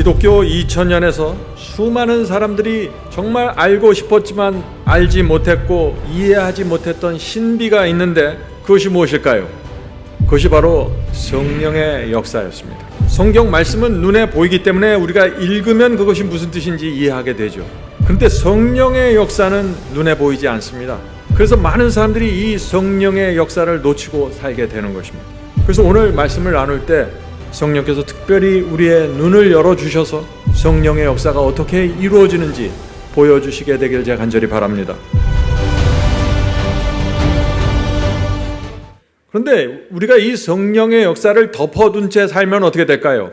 기독교 2000년에서 수많은 사람들이 정말 알고 싶었지만 알지 못했고 이해하지 못했던 신비가 있는데 그것이 무엇일까요? 그것이 바로 성령의 역사였습니다. 성경 말씀은 눈에 보이기 때문에 우리가 읽으면 그것이 무슨 뜻인지 이해하게 되죠. 그런데 성령의 역사는 눈에 보이지 않습니다. 그래서 많은 사람들이 이 성령의 역사를 놓치고 살게 되는 것입니다. 그래서 오늘 말씀을 나눌 때 성령께서 특별히 우리의 눈을 열어주셔서 성령의 역사가 어떻게 이루어지는지 보여주시게 되길 제가 간절히 바랍니다. 그런데 우리가 이 성령의 역사를 덮어둔 채 살면 어떻게 될까요?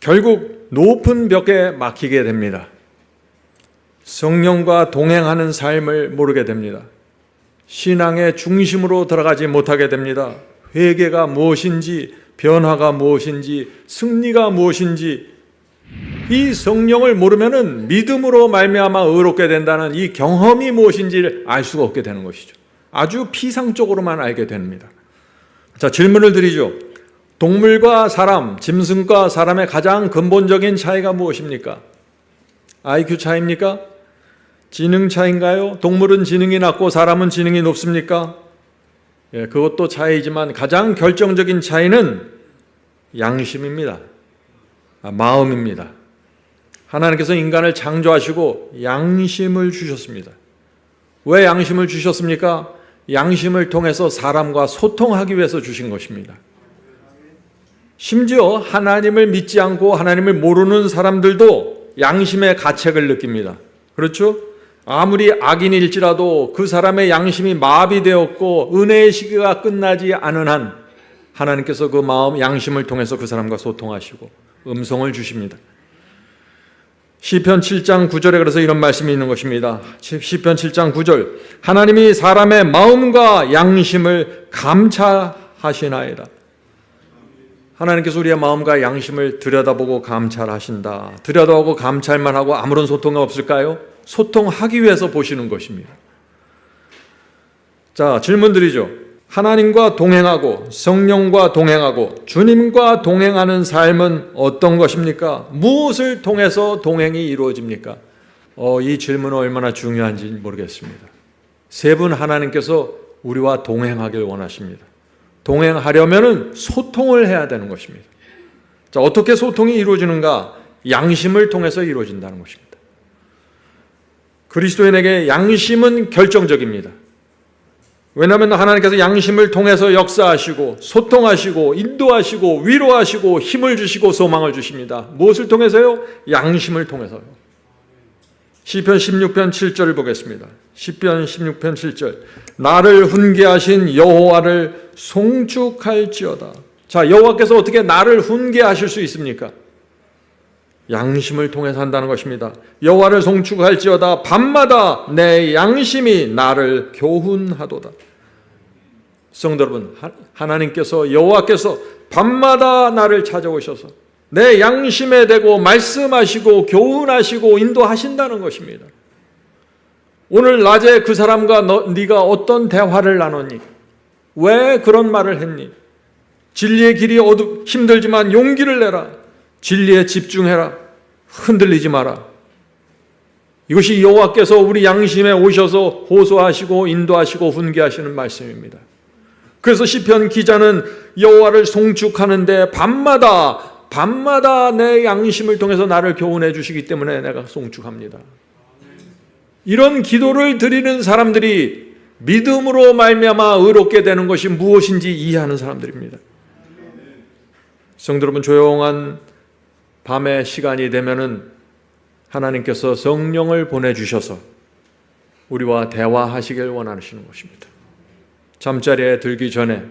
결국 높은 벽에 막히게 됩니다. 성령과 동행하는 삶을 모르게 됩니다. 신앙의 중심으로 들어가지 못하게 됩니다. 회개가 무엇인지, 변화가 무엇인지, 승리가 무엇인지, 이 성령을 모르면은 믿음으로 말미암아 의롭게 된다는 이 경험이 무엇인지를 알 수가 없게 되는 것이죠. 아주 피상적으로만 알게 됩니다. 자, 질문을 드리죠. 동물과 사람, 짐승과 사람의 가장 근본적인 차이가 무엇입니까? IQ 차이입니까? 지능 차이인가요? 동물은 지능이 낮고 사람은 지능이 높습니까? 예, 그것도 차이지만 가장 결정적인 차이는 양심입니다. 마음입니다. 하나님께서 인간을 창조하시고 양심을 주셨습니다. 왜 양심을 주셨습니까? 양심을 통해서 사람과 소통하기 위해서 주신 것입니다. 심지어 하나님을 믿지 않고 하나님을 모르는 사람들도 양심의 가책을 느낍니다. 그렇죠? 아무리 악인일지라도 그 사람의 양심이 마비되었고 은혜의 시기가 끝나지 않은 한 하나님께서 그 마음, 양심을 통해서 그 사람과 소통하시고 음성을 주십니다. 시편 7장 9절에 그래서 이런 말씀이 있는 것입니다. 시편 7장 9절, 하나님이 사람의 마음과 양심을 감찰하시나이다. 하나님께서 우리의 마음과 양심을 들여다보고 감찰하신다. 들여다보고 감찰만 하고 아무런 소통이 없을까요? 소통하기 위해서 보시는 것입니다. 자, 질문 드리죠. 하나님과 동행하고 성령과 동행하고 주님과 동행하는 삶은 어떤 것입니까? 무엇을 통해서 동행이 이루어집니까? 이 질문은 얼마나 중요한지 모르겠습니다. 세 분 하나님께서 우리와 동행하길 원하십니다. 동행하려면 소통을 해야 되는 것입니다. 자, 어떻게 소통이 이루어지는가? 양심을 통해서 이루어진다는 것입니다. 그리스도인에게 양심은 결정적입니다. 왜냐하면 하나님께서 양심을 통해서 역사하시고 소통하시고 인도하시고 위로하시고 힘을 주시고 소망을 주십니다. 무엇을 통해서요? 양심을 통해서요. 시편 16편 7절을 보겠습니다. 시편 16편 7절, 나를 훈계하신 여호와를 송축할지어다. 자, 여호와께서 어떻게 나를 훈계하실 수 있습니까? 양심을 통해서 한다는 것입니다. 여호와를 송축할지어다. 밤마다 내 양심이 나를 교훈하도다. 성도 여러분, 하나님께서 여호와께서 밤마다 나를 찾아오셔서 내 양심에 대고 말씀하시고 교훈하시고 인도하신다는 것입니다. 오늘 낮에 그 사람과 네가 어떤 대화를 나눴니? 왜 그런 말을 했니? 진리의 길이 힘들지만 용기를 내라. 진리에 집중해라. 흔들리지 마라. 이것이 여호와께서 우리 양심에 오셔서 호소하시고 인도하시고 훈계하시는 말씀입니다. 그래서 시편 기자는 여호와를 송축하는데 밤마다 내 양심을 통해서 나를 교훈해 주시기 때문에 내가 송축합니다. 이런 기도를 드리는 사람들이 믿음으로 말미암아 의롭게 되는 것이 무엇인지 이해하는 사람들입니다. 성도 여러분, 조용한 밤의 시간이 되면은 하나님께서 성령을 보내주셔서 우리와 대화하시길 원하시는 것입니다. 잠자리에 들기 전에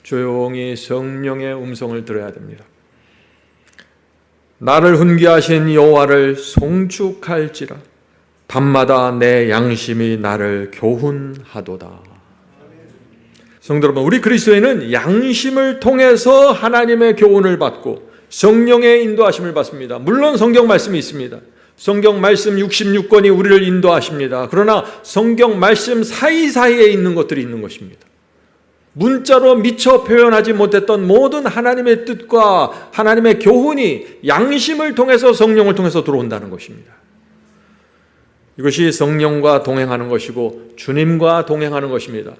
조용히 성령의 음성을 들어야 됩니다. 나를 훈계하신 여호와를 송축할지라 밤마다 내 양심이 나를 교훈하도다. 성도 여러분, 우리 그리스도인은 양심을 통해서 하나님의 교훈을 받고 성령의 인도하심을 받습니다. 물론 성경 말씀이 있습니다. 성경 말씀 66권이 우리를 인도하십니다. 그러나 성경 말씀 사이사이에 있는 것들이 있는 것입니다. 문자로 미처 표현하지 못했던 모든 하나님의 뜻과 하나님의 교훈이 양심을 통해서 성령을 통해서 들어온다는 것입니다. 이것이 성령과 동행하는 것이고 주님과 동행하는 것입니다.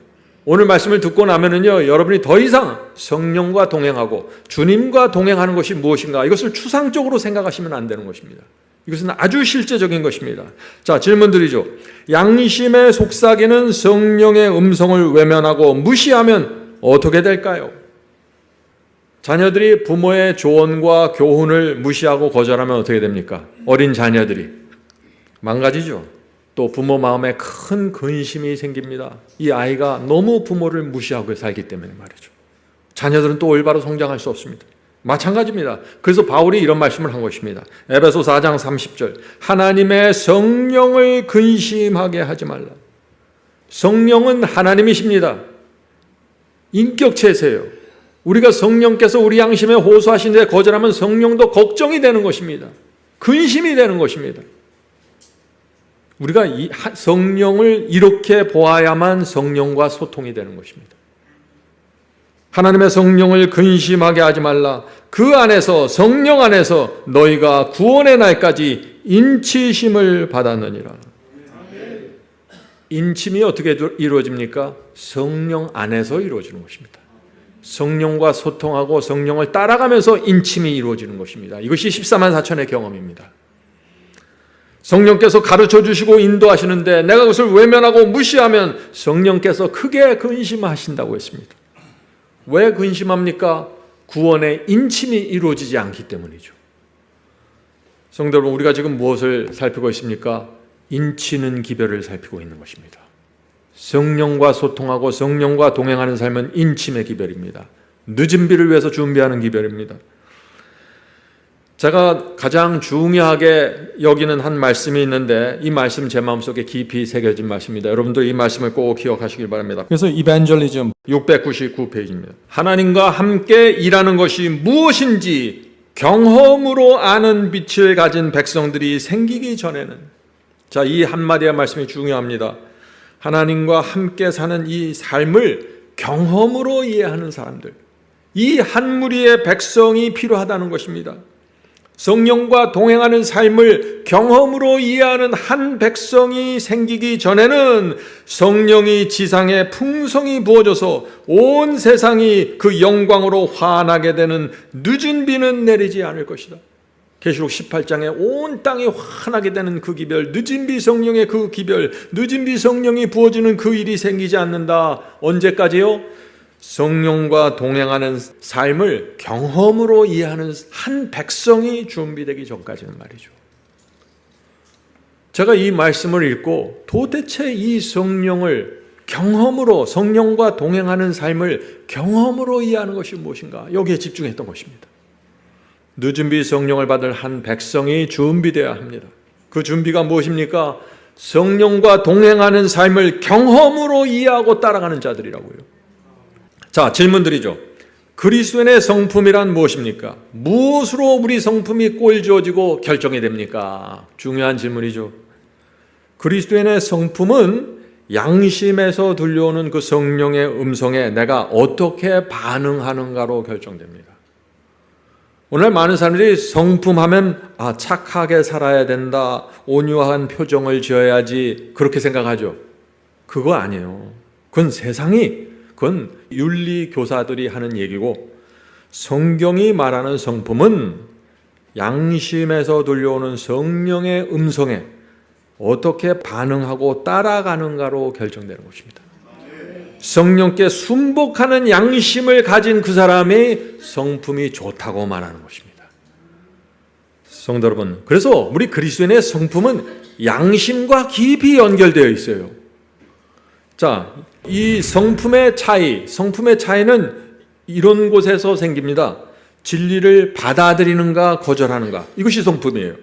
오늘 말씀을 듣고 나면은요, 여러분이 더 이상 성령과 동행하고 주님과 동행하는 것이 무엇인가, 이것을 추상적으로 생각하시면 안 되는 것입니다. 이것은 아주 실제적인 것입니다. 자, 질문 드리죠. 양심의 속삭이는 성령의 음성을 외면하고 무시하면 어떻게 될까요? 자녀들이 부모의 조언과 교훈을 무시하고 거절하면 어떻게 됩니까? 어린 자녀들이 망가지죠. 또 부모 마음에 큰 근심이 생깁니다. 이 아이가 너무 부모를 무시하고 살기 때문에 말이죠. 자녀들은 또 올바로 성장할 수 없습니다. 마찬가지입니다. 그래서 바울이 이런 말씀을 한 것입니다. 에베소 4장 30절, 하나님의 성령을 근심하게 하지 말라. 성령은 하나님이십니다. 인격체세요. 우리가 성령께서 우리 양심에 호소하신 데 거절하면 성령도 걱정이 되는 것입니다. 근심이 되는 것입니다. 우리가 성령을 이렇게 보아야만 성령과 소통이 되는 것입니다. 하나님의 성령을 근심하게 하지 말라. 그 안에서, 성령 안에서 너희가 구원의 날까지 인치심을 받았느니라. 인침이 어떻게 이루어집니까? 성령 안에서 이루어지는 것입니다. 성령과 소통하고 성령을 따라가면서 인침이 이루어지는 것입니다. 이것이 14만 4천의 경험입니다. 성령께서 가르쳐 주시고 인도하시는데 내가 그것을 외면하고 무시하면 성령께서 크게 근심하신다고 했습니다. 왜 근심합니까? 구원의 인침이 이루어지지 않기 때문이죠. 성도 여러분, 우리가 지금 무엇을 살피고 있습니까? 인치는 기별을 살피고 있는 것입니다. 성령과 소통하고 성령과 동행하는 삶은 인침의 기별입니다. 늦은 비를 위해서 준비하는 기별입니다. 제가 가장 중요하게 여기는 한 말씀이 있는데 이 말씀 제 마음속에 깊이 새겨진 말씀입니다. 여러분도 이 말씀을 꼭 기억하시길 바랍니다. 그래서 이벤젤리즘 699페이지입니다. 하나님과 함께 일하는 것이 무엇인지 경험으로 아는 빛을 가진 백성들이 생기기 전에는, 자, 이 한마디의 말씀이 중요합니다. 하나님과 함께 사는 이 삶을 경험으로 이해하는 사람들, 이 한 무리의 백성이 필요하다는 것입니다. 성령과 동행하는 삶을 경험으로 이해하는 한 백성이 생기기 전에는 성령이 지상에 풍성히 부어져서 온 세상이 그 영광으로 환하게 되는 늦은 비는 내리지 않을 것이다. 계시록 18장에 온 땅이 환하게 되는 그 기별, 늦은 비 성령의 그 기별, 늦은 비 성령이 부어지는 그 일이 생기지 않는다. 언제까지요? 성령과 동행하는 삶을 경험으로 이해하는 한 백성이 준비되기 전까지는 말이죠. 제가 이 말씀을 읽고 도대체 이 성령을 경험으로, 성령과 동행하는 삶을 경험으로 이해하는 것이 무엇인가, 여기에 집중했던 것입니다. 늦은 비 성령을 받을 한 백성이 준비되어야 합니다. 그 준비가 무엇입니까? 성령과 동행하는 삶을 경험으로 이해하고 따라가는 자들이라고요. 자, 질문 드리죠. 그리스도인의 성품이란 무엇입니까? 무엇으로 우리 성품이 꼴지어지고 결정이 됩니까? 중요한 질문이죠. 그리스도인의 성품은 양심에서 들려오는 그 성령의 음성에 내가 어떻게 반응하는가로 결정됩니다. 오늘 많은 사람들이 성품하면 착하게 살아야 된다, 온유한 표정을 지어야지, 그렇게 생각하죠. 그거 아니에요. 그건 윤리 교사들이 하는 얘기고, 성경이 말하는 성품은 양심에서 들려오는 성령의 음성에 어떻게 반응하고 따라가는가로 결정되는 것입니다. 성령께 순복하는 양심을 가진 그 사람의 성품이 좋다고 말하는 것입니다. 성도 여러분, 그래서 우리 그리스도인의 성품은 양심과 깊이 연결되어 있어요. 자, 이 성품의 차이는 이런 곳에서 생깁니다. 진리를 받아들이는가 거절하는가, 이것이 성품이에요.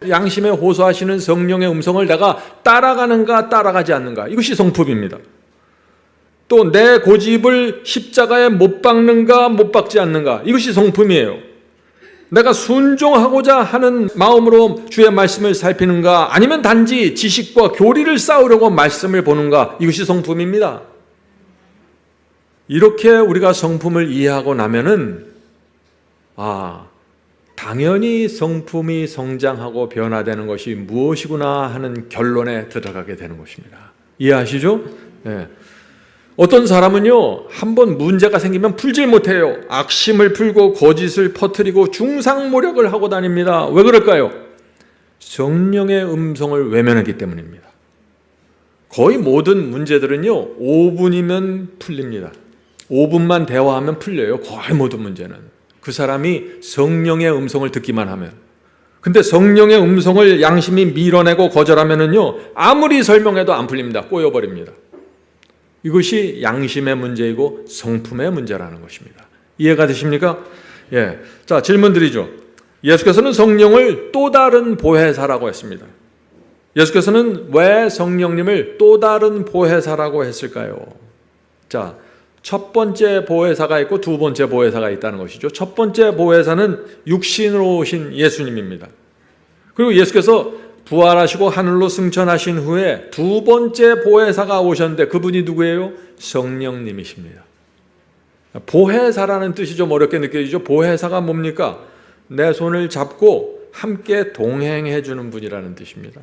양심에 호소하시는 성령의 음성을 내가 따라가는가 따라가지 않는가, 이것이 성품입니다. 또 내 고집을 십자가에 못 박는가 못 박지 않는가, 이것이 성품이에요. 내가 순종하고자 하는 마음으로 주의 말씀을 살피는가, 아니면 단지 지식과 교리를 쌓으려고 말씀을 보는가, 이것이 성품입니다. 이렇게 우리가 성품을 이해하고 나면은 당연히 성품이 성장하고 변화되는 것이 무엇이구나 하는 결론에 들어가게 되는 것입니다. 이해하시죠? 네. 어떤 사람은요, 한번 문제가 생기면 풀질 못해요. 악심을 풀고 거짓을 퍼뜨리고 중상모략을 하고 다닙니다. 왜 그럴까요? 성령의 음성을 외면하기 때문입니다. 거의 모든 문제들은요, 5분이면 풀립니다. 5분만 대화하면 풀려요. 거의 모든 문제는. 그 사람이 성령의 음성을 듣기만 하면. 근데 성령의 음성을 양심이 밀어내고 거절하면은요, 아무리 설명해도 안 풀립니다. 꼬여버립니다. 이것이 양심의 문제이고 성품의 문제라는 것입니다. 이해가 되십니까? 예. 자, 질문 드리죠. 예수께서는 성령을 또 다른 보혜사라고 했습니다. 예수께서는 왜 성령님을 또 다른 보혜사라고 했을까요? 자, 첫 번째 보혜사가 있고 두 번째 보혜사가 있다는 것이죠. 첫 번째 보혜사는 육신으로 오신 예수님입니다. 그리고 예수께서 부활하시고 하늘로 승천하신 후에 두 번째 보혜사가 오셨는데 그분이 누구예요? 성령님이십니다. 보혜사라는 뜻이 좀 어렵게 느껴지죠. 보혜사가 뭡니까? 내 손을 잡고 함께 동행해 주는 분이라는 뜻입니다.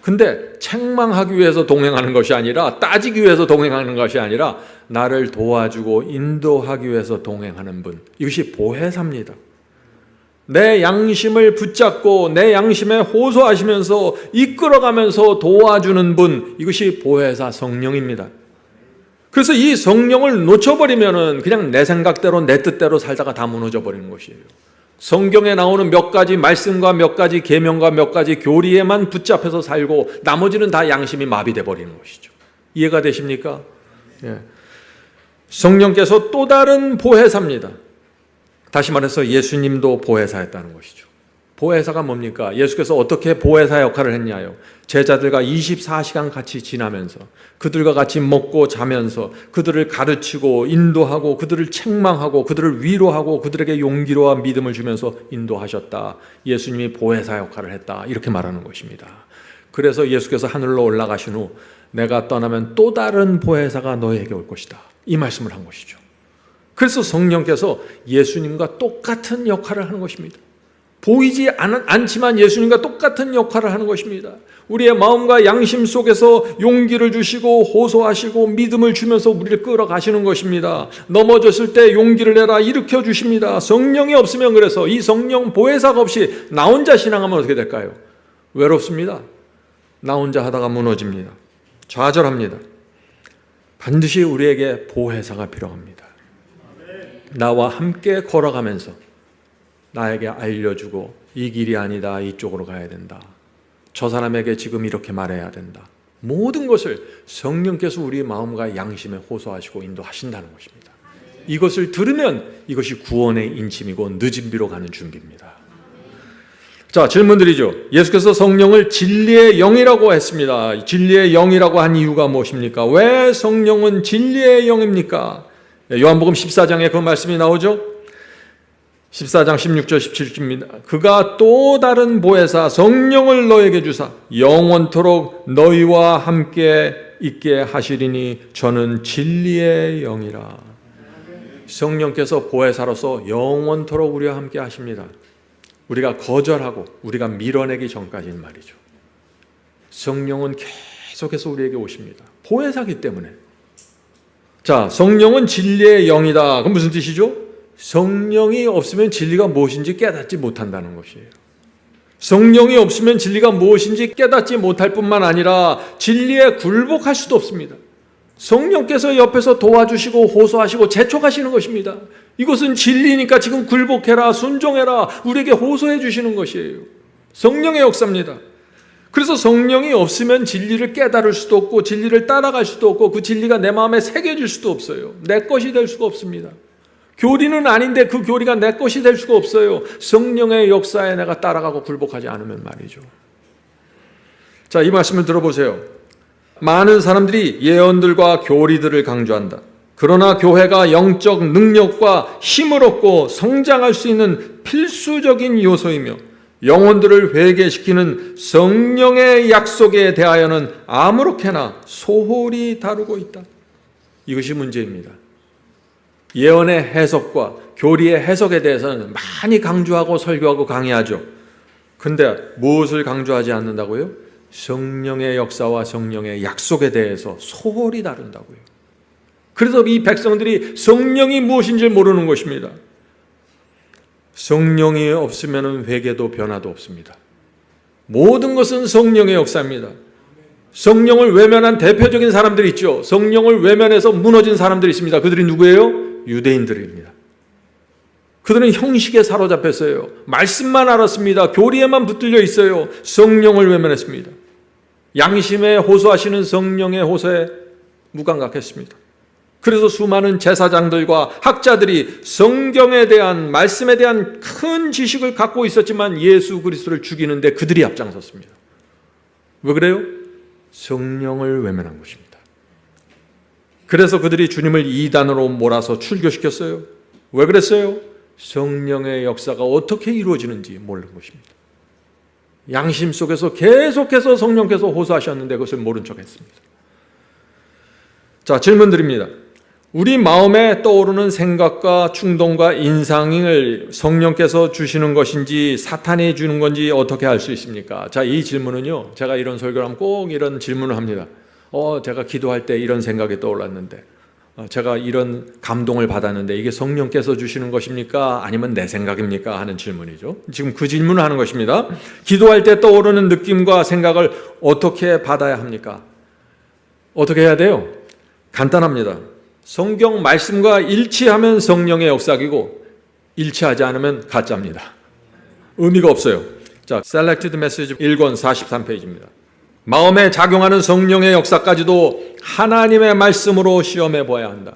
근데 책망하기 위해서 동행하는 것이 아니라, 따지기 위해서 동행하는 것이 아니라 나를 도와주고 인도하기 위해서 동행하는 분, 이것이 보혜사입니다. 내 양심을 붙잡고 내 양심에 호소하시면서 이끌어가면서 도와주는 분, 이것이 보혜사 성령입니다. 그래서 이 성령을 놓쳐버리면은 그냥 내 생각대로 내 뜻대로 살다가 다 무너져 버리는 것이에요. 성경에 나오는 몇 가지 말씀과 몇 가지 계명과 몇 가지 교리에만 붙잡혀서 살고 나머지는 다 양심이 마비돼 버리는 것이죠. 이해가 되십니까? 예. 성령께서 또 다른 보혜사입니다. 다시 말해서 예수님도 보혜사였다는 것이죠. 보혜사가 뭡니까? 예수께서 어떻게 보혜사 역할을 했냐요? 제자들과 24시간 같이 지나면서 그들과 같이 먹고 자면서 그들을 가르치고 인도하고 그들을 책망하고 그들을 위로하고 그들에게 용기와 믿음을 주면서 인도하셨다. 예수님이 보혜사 역할을 했다. 이렇게 말하는 것입니다. 그래서 예수께서 하늘로 올라가신 후 내가 떠나면 또 다른 보혜사가 너에게 올 것이다. 이 말씀을 한 것이죠. 그래서 성령께서 예수님과 똑같은 역할을 하는 것입니다. 보이지 않지만 예수님과 똑같은 역할을 하는 것입니다. 우리의 마음과 양심 속에서 용기를 주시고 호소하시고 믿음을 주면서 우리를 끌어가시는 것입니다. 넘어졌을 때 용기를 내라 일으켜 주십니다. 성령이 없으면, 그래서 이 성령 보혜사가 없이 나 혼자 신앙하면 어떻게 될까요? 외롭습니다. 나 혼자 하다가 무너집니다. 좌절합니다. 반드시 우리에게 보혜사가 필요합니다. 나와 함께 걸어가면서 나에게 알려주고 이 길이 아니다, 이쪽으로 가야 된다, 저 사람에게 지금 이렇게 말해야 된다, 모든 것을 성령께서 우리 마음과 양심에 호소하시고 인도하신다는 것입니다. 이것을 들으면 이것이 구원의 인침이고 늦은 비로 가는 준비입니다. 자, 질문드리죠. 예수께서 성령을 진리의 영이라고 했습니다. 진리의 영이라고 한 이유가 무엇입니까? 왜 성령은 진리의 영입니까? 요한복음 14장에 그 말씀이 나오죠. 14장 16절 17절입니다. 그가 또 다른 보혜사 성령을 너에게 주사 영원토록 너희와 함께 있게 하시리니 저는 진리의 영이라. 성령께서 보혜사로서 영원토록 우리와 함께 하십니다. 우리가 거절하고 우리가 밀어내기 전까지는 말이죠. 성령은 계속해서 우리에게 오십니다. 보혜사기 때문에. 자, 성령은 진리의 영이다. 그럼 무슨 뜻이죠? 성령이 없으면 진리가 무엇인지 깨닫지 못한다는 것이에요. 성령이 없으면 진리가 무엇인지 깨닫지 못할 뿐만 아니라 진리에 굴복할 수도 없습니다. 성령께서 옆에서 도와주시고 호소하시고 재촉하시는 것입니다. 이것은 진리니까 지금 굴복해라, 순종해라, 우리에게 호소해 주시는 것이에요. 성령의 역사입니다. 그래서 성령이 없으면 진리를 깨달을 수도 없고 진리를 따라갈 수도 없고 그 진리가 내 마음에 새겨질 수도 없어요. 내 것이 될 수가 없습니다. 교리는 아닌데 그 교리가 내 것이 될 수가 없어요. 성령의 역사에 내가 따라가고 굴복하지 않으면 말이죠. 자, 이 말씀을 들어보세요. 많은 사람들이 예언들과 교리들을 강조한다. 그러나 교회가 영적 능력과 힘을 얻고 성장할 수 있는 필수적인 요소이며 영혼들을 회개시키는 성령의 약속에 대하여는 아무렇게나 소홀히 다루고 있다. 이것이 문제입니다. 예언의 해석과 교리의 해석에 대해서는 많이 강조하고 설교하고 강의하죠. 근데 무엇을 강조하지 않는다고요? 성령의 역사와 성령의 약속에 대해서 소홀히 다룬다고요. 그래서 이 백성들이 성령이 무엇인지 모르는 것입니다. 성령이 없으면 회개도 변화도 없습니다. 모든 것은 성령의 역사입니다. 성령을 외면한 대표적인 사람들이 있죠. 성령을 외면해서 무너진 사람들이 있습니다. 그들이 누구예요? 유대인들입니다. 그들은 형식에 사로잡혔어요. 말씀만 알았습니다. 교리에만 붙들려 있어요. 성령을 외면했습니다. 양심에 호소하시는 성령의 호소에 무감각했습니다. 그래서 수많은 제사장들과 학자들이 성경에 대한, 말씀에 대한 큰 지식을 갖고 있었지만 예수 그리스도를 죽이는데 그들이 앞장섰습니다. 왜 그래요? 성령을 외면한 것입니다. 그래서 그들이 주님을 이단으로 몰아서 출교시켰어요. 왜 그랬어요? 성령의 역사가 어떻게 이루어지는지 모르는 것입니다. 양심 속에서 계속해서 성령께서 호소하셨는데 그것을 모른 척했습니다. 자, 질문 드립니다. 우리 마음에 떠오르는 생각과 충동과 인상을 성령께서 주시는 것인지 사탄이 주는 건지 어떻게 알 수 있습니까? 자, 이 질문은요, 제가 이런 설교를 하면 꼭 이런 질문을 합니다. 제가 기도할 때 이런 생각이 떠올랐는데, 제가 이런 감동을 받았는데 이게 성령께서 주시는 것입니까? 아니면 내 생각입니까? 하는 질문이죠. 지금 그 질문을 하는 것입니다. 기도할 때 떠오르는 느낌과 생각을 어떻게 받아야 합니까? 어떻게 해야 돼요? 간단합니다. 성경 말씀과 일치하면 성령의 역사이고 일치하지 않으면 가짜입니다. 의미가 없어요. 자, Selected Message 1권 43페이지입니다. 마음에 작용하는 성령의 역사까지도 하나님의 말씀으로 시험해 보아야 한다.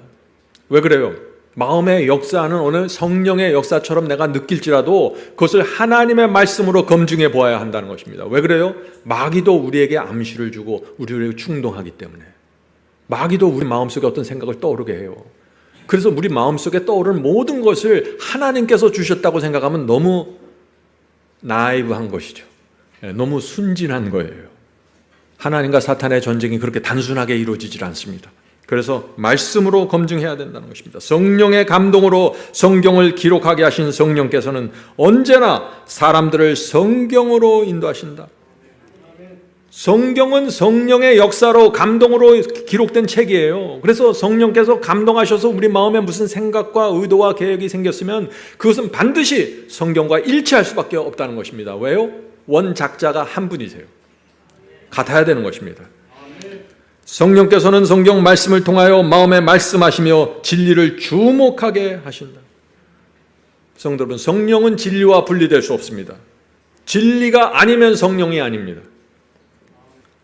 왜 그래요? 마음의 역사는 오늘 성령의 역사처럼 내가 느낄지라도 그것을 하나님의 말씀으로 검증해 보아야 한다는 것입니다. 왜 그래요? 마귀도 우리에게 암시를 주고 우리를 충동하기 때문에. 마귀도 우리 마음속에 어떤 생각을 떠오르게 해요. 그래서 우리 마음속에 떠오르는 모든 것을 하나님께서 주셨다고 생각하면 너무 나이브한 것이죠. 너무 순진한 거예요. 하나님과 사탄의 전쟁이 그렇게 단순하게 이루어지질 않습니다. 그래서 말씀으로 검증해야 된다는 것입니다. 성령의 감동으로 성경을 기록하게 하신 성령께서는 언제나 사람들을 성경으로 인도하신다. 성경은 성령의 역사로 감동으로 기록된 책이에요. 그래서 성령께서 감동하셔서 우리 마음에 무슨 생각과 의도와 계획이 생겼으면 그것은 반드시 성경과 일치할 수밖에 없다는 것입니다. 왜요? 원작자가 한 분이세요. 같아야 되는 것입니다. 성령께서는 성경 말씀을 통하여 마음에 말씀하시며 진리를 주목하게 하신다. 성도 여러분, 성령은 진리와 분리될 수 없습니다. 진리가 아니면 성령이 아닙니다.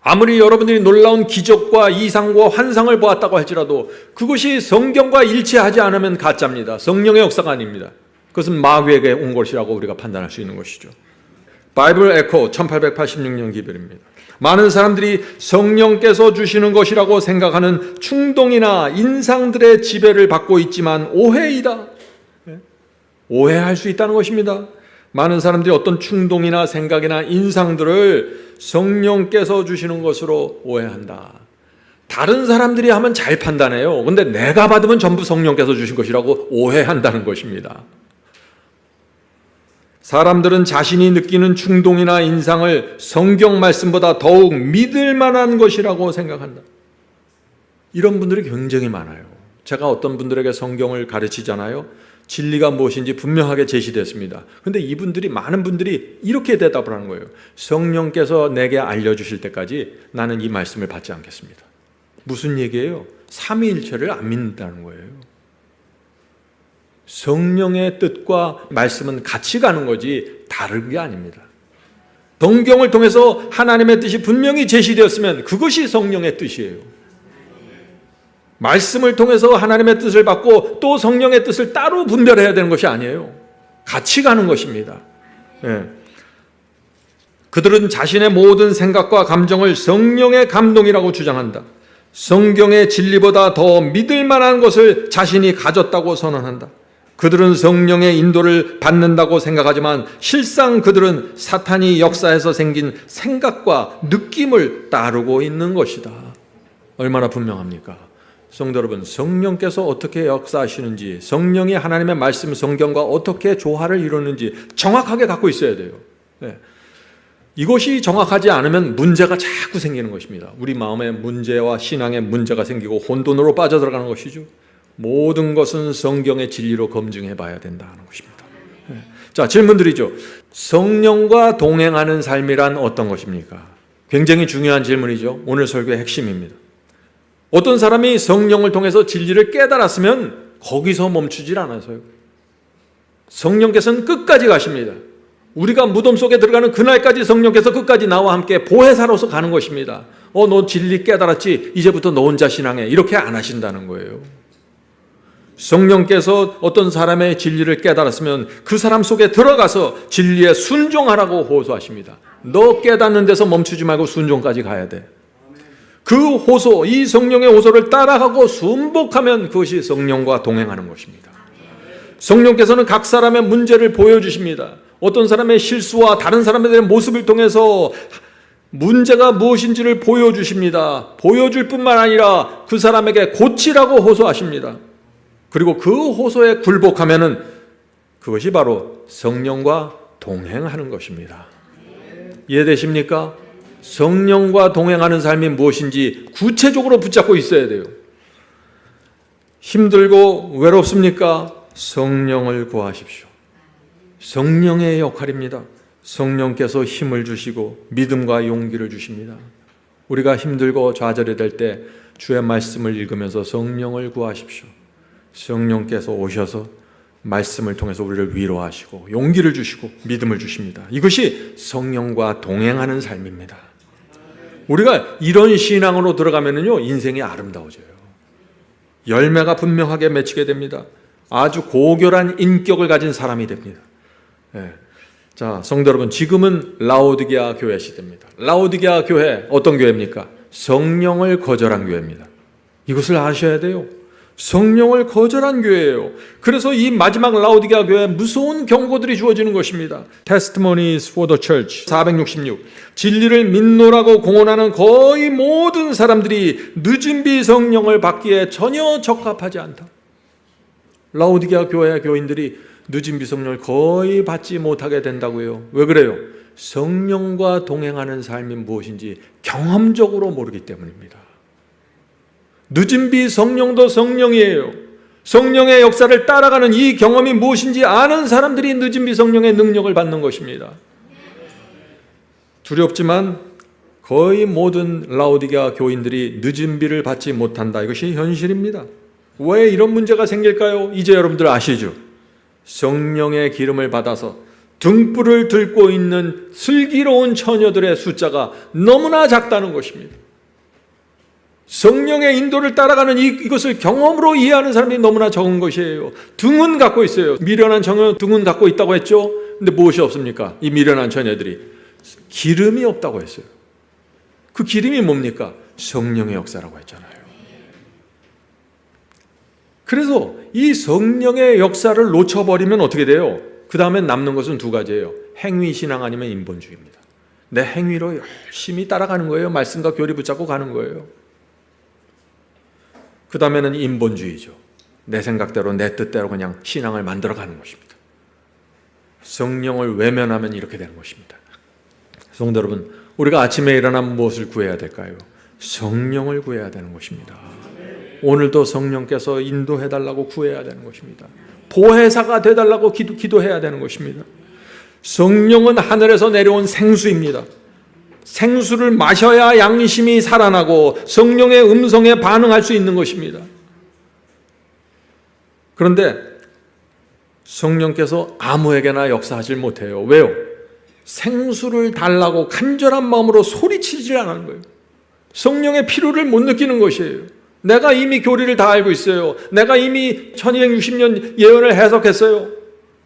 아무리 여러분들이 놀라운 기적과 이상과 환상을 보았다고 할지라도 그것이 성경과 일치하지 않으면 가짜입니다. 성령의 역사가 아닙니다. 그것은 마귀에게 온 것이라고 우리가 판단할 수 있는 것이죠. 바이블 에코 1886년 기별입니다. 많은 사람들이 성령께서 주시는 것이라고 생각하는 충동이나 인상들의 지배를 받고 있지만 오해이다. 오해할 수 있다는 것입니다. 많은 사람들이 어떤 충동이나 생각이나 인상들을 성령께서 주시는 것으로 오해한다. 다른 사람들이 하면 잘 판단해요. 근데 내가 받으면 전부 성령께서 주신 것이라고 오해한다는 것입니다. 사람들은 자신이 느끼는 충동이나 인상을 성경 말씀보다 더욱 믿을 만한 것이라고 생각한다. 이런 분들이 굉장히 많아요. 제가 어떤 분들에게 성경을 가르치잖아요. 진리가 무엇인지 분명하게 제시됐습니다. 그런데 이분들이, 많은 분들이 이렇게 대답을 하는 거예요. 성령께서 내게 알려주실 때까지 나는 이 말씀을 받지 않겠습니다. 무슨 얘기예요? 삼위일체를 안 믿는다는 거예요. 성령의 뜻과 말씀은 같이 가는 거지 다른 게 아닙니다. 성경을 통해서 하나님의 뜻이 분명히 제시되었으면 그것이 성령의 뜻이에요. 말씀을 통해서 하나님의 뜻을 받고 또 성령의 뜻을 따로 분별해야 되는 것이 아니에요. 같이 가는 것입니다. 그들은 자신의 모든 생각과 감정을 성령의 감동이라고 주장한다. 성경의 진리보다 더 믿을 만한 것을 자신이 가졌다고 선언한다. 그들은 성령의 인도를 받는다고 생각하지만 실상 그들은 사탄이 역사에서 생긴 생각과 느낌을 따르고 있는 것이다. 얼마나 분명합니까? 성도 여러분, 성령께서 어떻게 역사하시는지, 성령이 하나님의 말씀 성경과 어떻게 조화를 이루는지 정확하게 갖고 있어야 돼요. 네. 이것이 정확하지 않으면 문제가 자꾸 생기는 것입니다. 우리 마음의 문제와 신앙의 문제가 생기고 혼돈으로 빠져들어가는 것이죠. 모든 것은 성경의 진리로 검증해 봐야 된다는 것입니다. 네. 자, 질문 드리죠. 성령과 동행하는 삶이란 어떤 것입니까? 굉장히 중요한 질문이죠. 오늘 설교의 핵심입니다. 어떤 사람이 성령을 통해서 진리를 깨달았으면 거기서 멈추질 않아서요. 성령께서는 끝까지 가십니다. 우리가 무덤 속에 들어가는 그날까지 성령께서 끝까지 나와 함께 보혜사로서 가는 것입니다. 너 진리 깨달았지? 이제부터 너 혼자 신앙해. 이렇게 안 하신다는 거예요. 성령께서 어떤 사람의 진리를 깨달았으면 그 사람 속에 들어가서 진리에 순종하라고 호소하십니다. 너 깨닫는 데서 멈추지 말고 순종까지 가야 돼. 그 호소, 이 성령의 호소를 따라가고 순복하면 그것이 성령과 동행하는 것입니다. 성령께서는 각 사람의 문제를 보여주십니다. 어떤 사람의 실수와 다른 사람에 대한 모습을 통해서 문제가 무엇인지를 보여주십니다. 보여줄 뿐만 아니라 그 사람에게 고치라고 호소하십니다. 그리고 그 호소에 굴복하면은 그것이 바로 성령과 동행하는 것입니다. 이해되십니까? 성령과 동행하는 삶이 무엇인지 구체적으로 붙잡고 있어야 돼요. 힘들고 외롭습니까? 성령을 구하십시오. 성령의 역할입니다. 성령께서 힘을 주시고 믿음과 용기를 주십니다. 우리가 힘들고 좌절이 될 때 주의 말씀을 읽으면서 성령을 구하십시오. 성령께서 오셔서 말씀을 통해서 우리를 위로하시고 용기를 주시고 믿음을 주십니다. 이것이 성령과 동행하는 삶입니다. 우리가 이런 신앙으로 들어가면요 인생이 아름다워져요. 열매가 분명하게 맺히게 됩니다. 아주 고결한 인격을 가진 사람이 됩니다. 네. 자, 성도 여러분, 지금은 라오디게아 교회 시대입니다. 라오디게아 교회 어떤 교회입니까? 성령을 거절한 교회입니다. 이것을 아셔야 돼요. 성령을 거절한 교회예요. 그래서 이 마지막 라오디게아 교회에 무서운 경고들이 주어지는 것입니다. Testimonies for the Church 466. 진리를 믿노라고 공언하는 거의 모든 사람들이 늦은 비 성령을 받기에 전혀 적합하지 않다. 라오디게아 교회 교인들이 늦은 비 성령을 거의 받지 못하게 된다고요. 왜 그래요? 성령과 동행하는 삶이 무엇인지 경험적으로 모르기 때문입니다. 늦은 비 성령도 성령이에요. 성령의 역사를 따라가는 이 경험이 무엇인지 아는 사람들이 늦은 비 성령의 능력을 받는 것입니다. 두렵지만 거의 모든 라오디게아 교인들이 늦은 비를 받지 못한다. 이것이 현실입니다. 왜 이런 문제가 생길까요? 이제 여러분들 아시죠? 성령의 기름을 받아서 등불을 들고 있는 슬기로운 처녀들의 숫자가 너무나 작다는 것입니다. 성령의 인도를 따라가는 이것을 경험으로 이해하는 사람이 너무나 적은 것이에요. 등은 갖고 있어요. 미련한 처녀 등은 갖고 있다고 했죠. 근데 무엇이 없습니까? 이 미련한 처녀들이 기름이 없다고 했어요. 그 기름이 뭡니까? 성령의 역사라고 했잖아요. 그래서 이 성령의 역사를 놓쳐버리면 어떻게 돼요? 그 다음에 남는 것은 두 가지예요. 행위신앙 아니면 인본주의입니다. 내 행위로 열심히 따라가는 거예요. 말씀과 교리 붙잡고 가는 거예요. 그 다음에는 인본주의죠. 내 생각대로 내 뜻대로 그냥 신앙을 만들어가는 것입니다. 성령을 외면하면 이렇게 되는 것입니다. 성도 여러분, 우리가 아침에 일어나면 무엇을 구해야 될까요? 성령을 구해야 되는 것입니다. 오늘도 성령께서 인도해달라고 구해야 되는 것입니다. 보혜사가 되달라고 기도해야 되는 것입니다. 성령은 하늘에서 내려온 생수입니다. 생수를 마셔야 양심이 살아나고 성령의 음성에 반응할 수 있는 것입니다. 그런데 성령께서 아무에게나 역사하지 못해요. 왜요? 생수를 달라고 간절한 마음으로 소리치질 않는 거예요. 성령의 필요를 못 느끼는 것이에요. 내가 이미 교리를 다 알고 있어요. 내가 이미 1260년 예언을 해석했어요.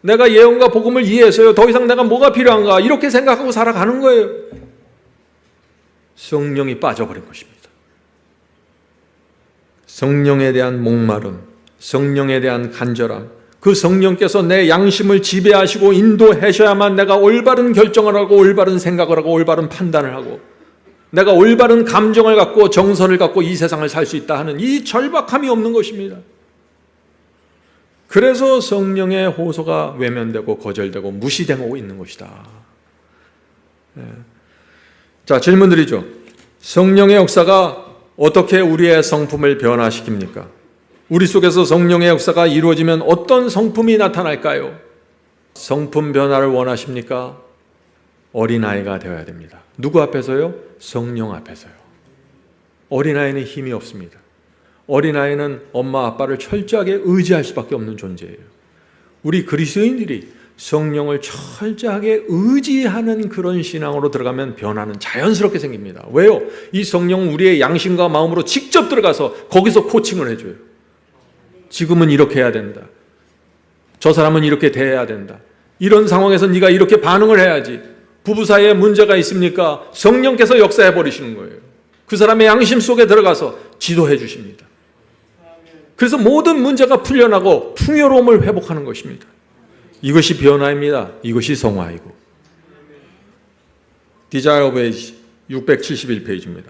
내가 예언과 복음을 이해했어요. 더 이상 내가 뭐가 필요한가? 이렇게 생각하고 살아가는 거예요. 성령이 빠져버린 것입니다. 성령에 대한 목마름, 성령에 대한 간절함, 그 성령께서 내 양심을 지배하시고 인도하셔야만 내가 올바른 결정을 하고 올바른 생각을 하고 올바른 판단을 하고 내가 올바른 감정을 갖고 정서를 갖고 이 세상을 살 수 있다 하는 이 절박함이 없는 것입니다. 그래서 성령의 호소가 외면되고 거절되고 무시되고 있는 것이다. 자, 질문 드리죠. 성령의 역사가 어떻게 우리의 성품을 변화시킵니까? 우리 속에서 성령의 역사가 이루어지면 어떤 성품이 나타날까요? 성품 변화를 원하십니까? 어린아이가 되어야 됩니다. 누구 앞에서요? 성령 앞에서요. 어린아이는 힘이 없습니다. 어린아이는 엄마 아빠를 철저하게 의지할 수밖에 없는 존재예요. 우리 그리스도인들이 성령을 철저하게 의지하는 그런 신앙으로 들어가면 변화는 자연스럽게 생깁니다. 왜요? 이 성령은 우리의 양심과 마음으로 직접 들어가서 거기서 코칭을 해줘요. 지금은 이렇게 해야 된다. 저 사람은 이렇게 대해야 된다. 이런 상황에서 네가 이렇게 반응을 해야지. 부부 사이에 문제가 있습니까? 성령께서 역사해 버리시는 거예요. 그 사람의 양심 속에 들어가서 지도해 주십니다. 그래서 모든 문제가 풀려나고 풍요로움을 회복하는 것입니다. 이것이 변화입니다. 이것이 성화이고. Desire of Age 671페이지입니다.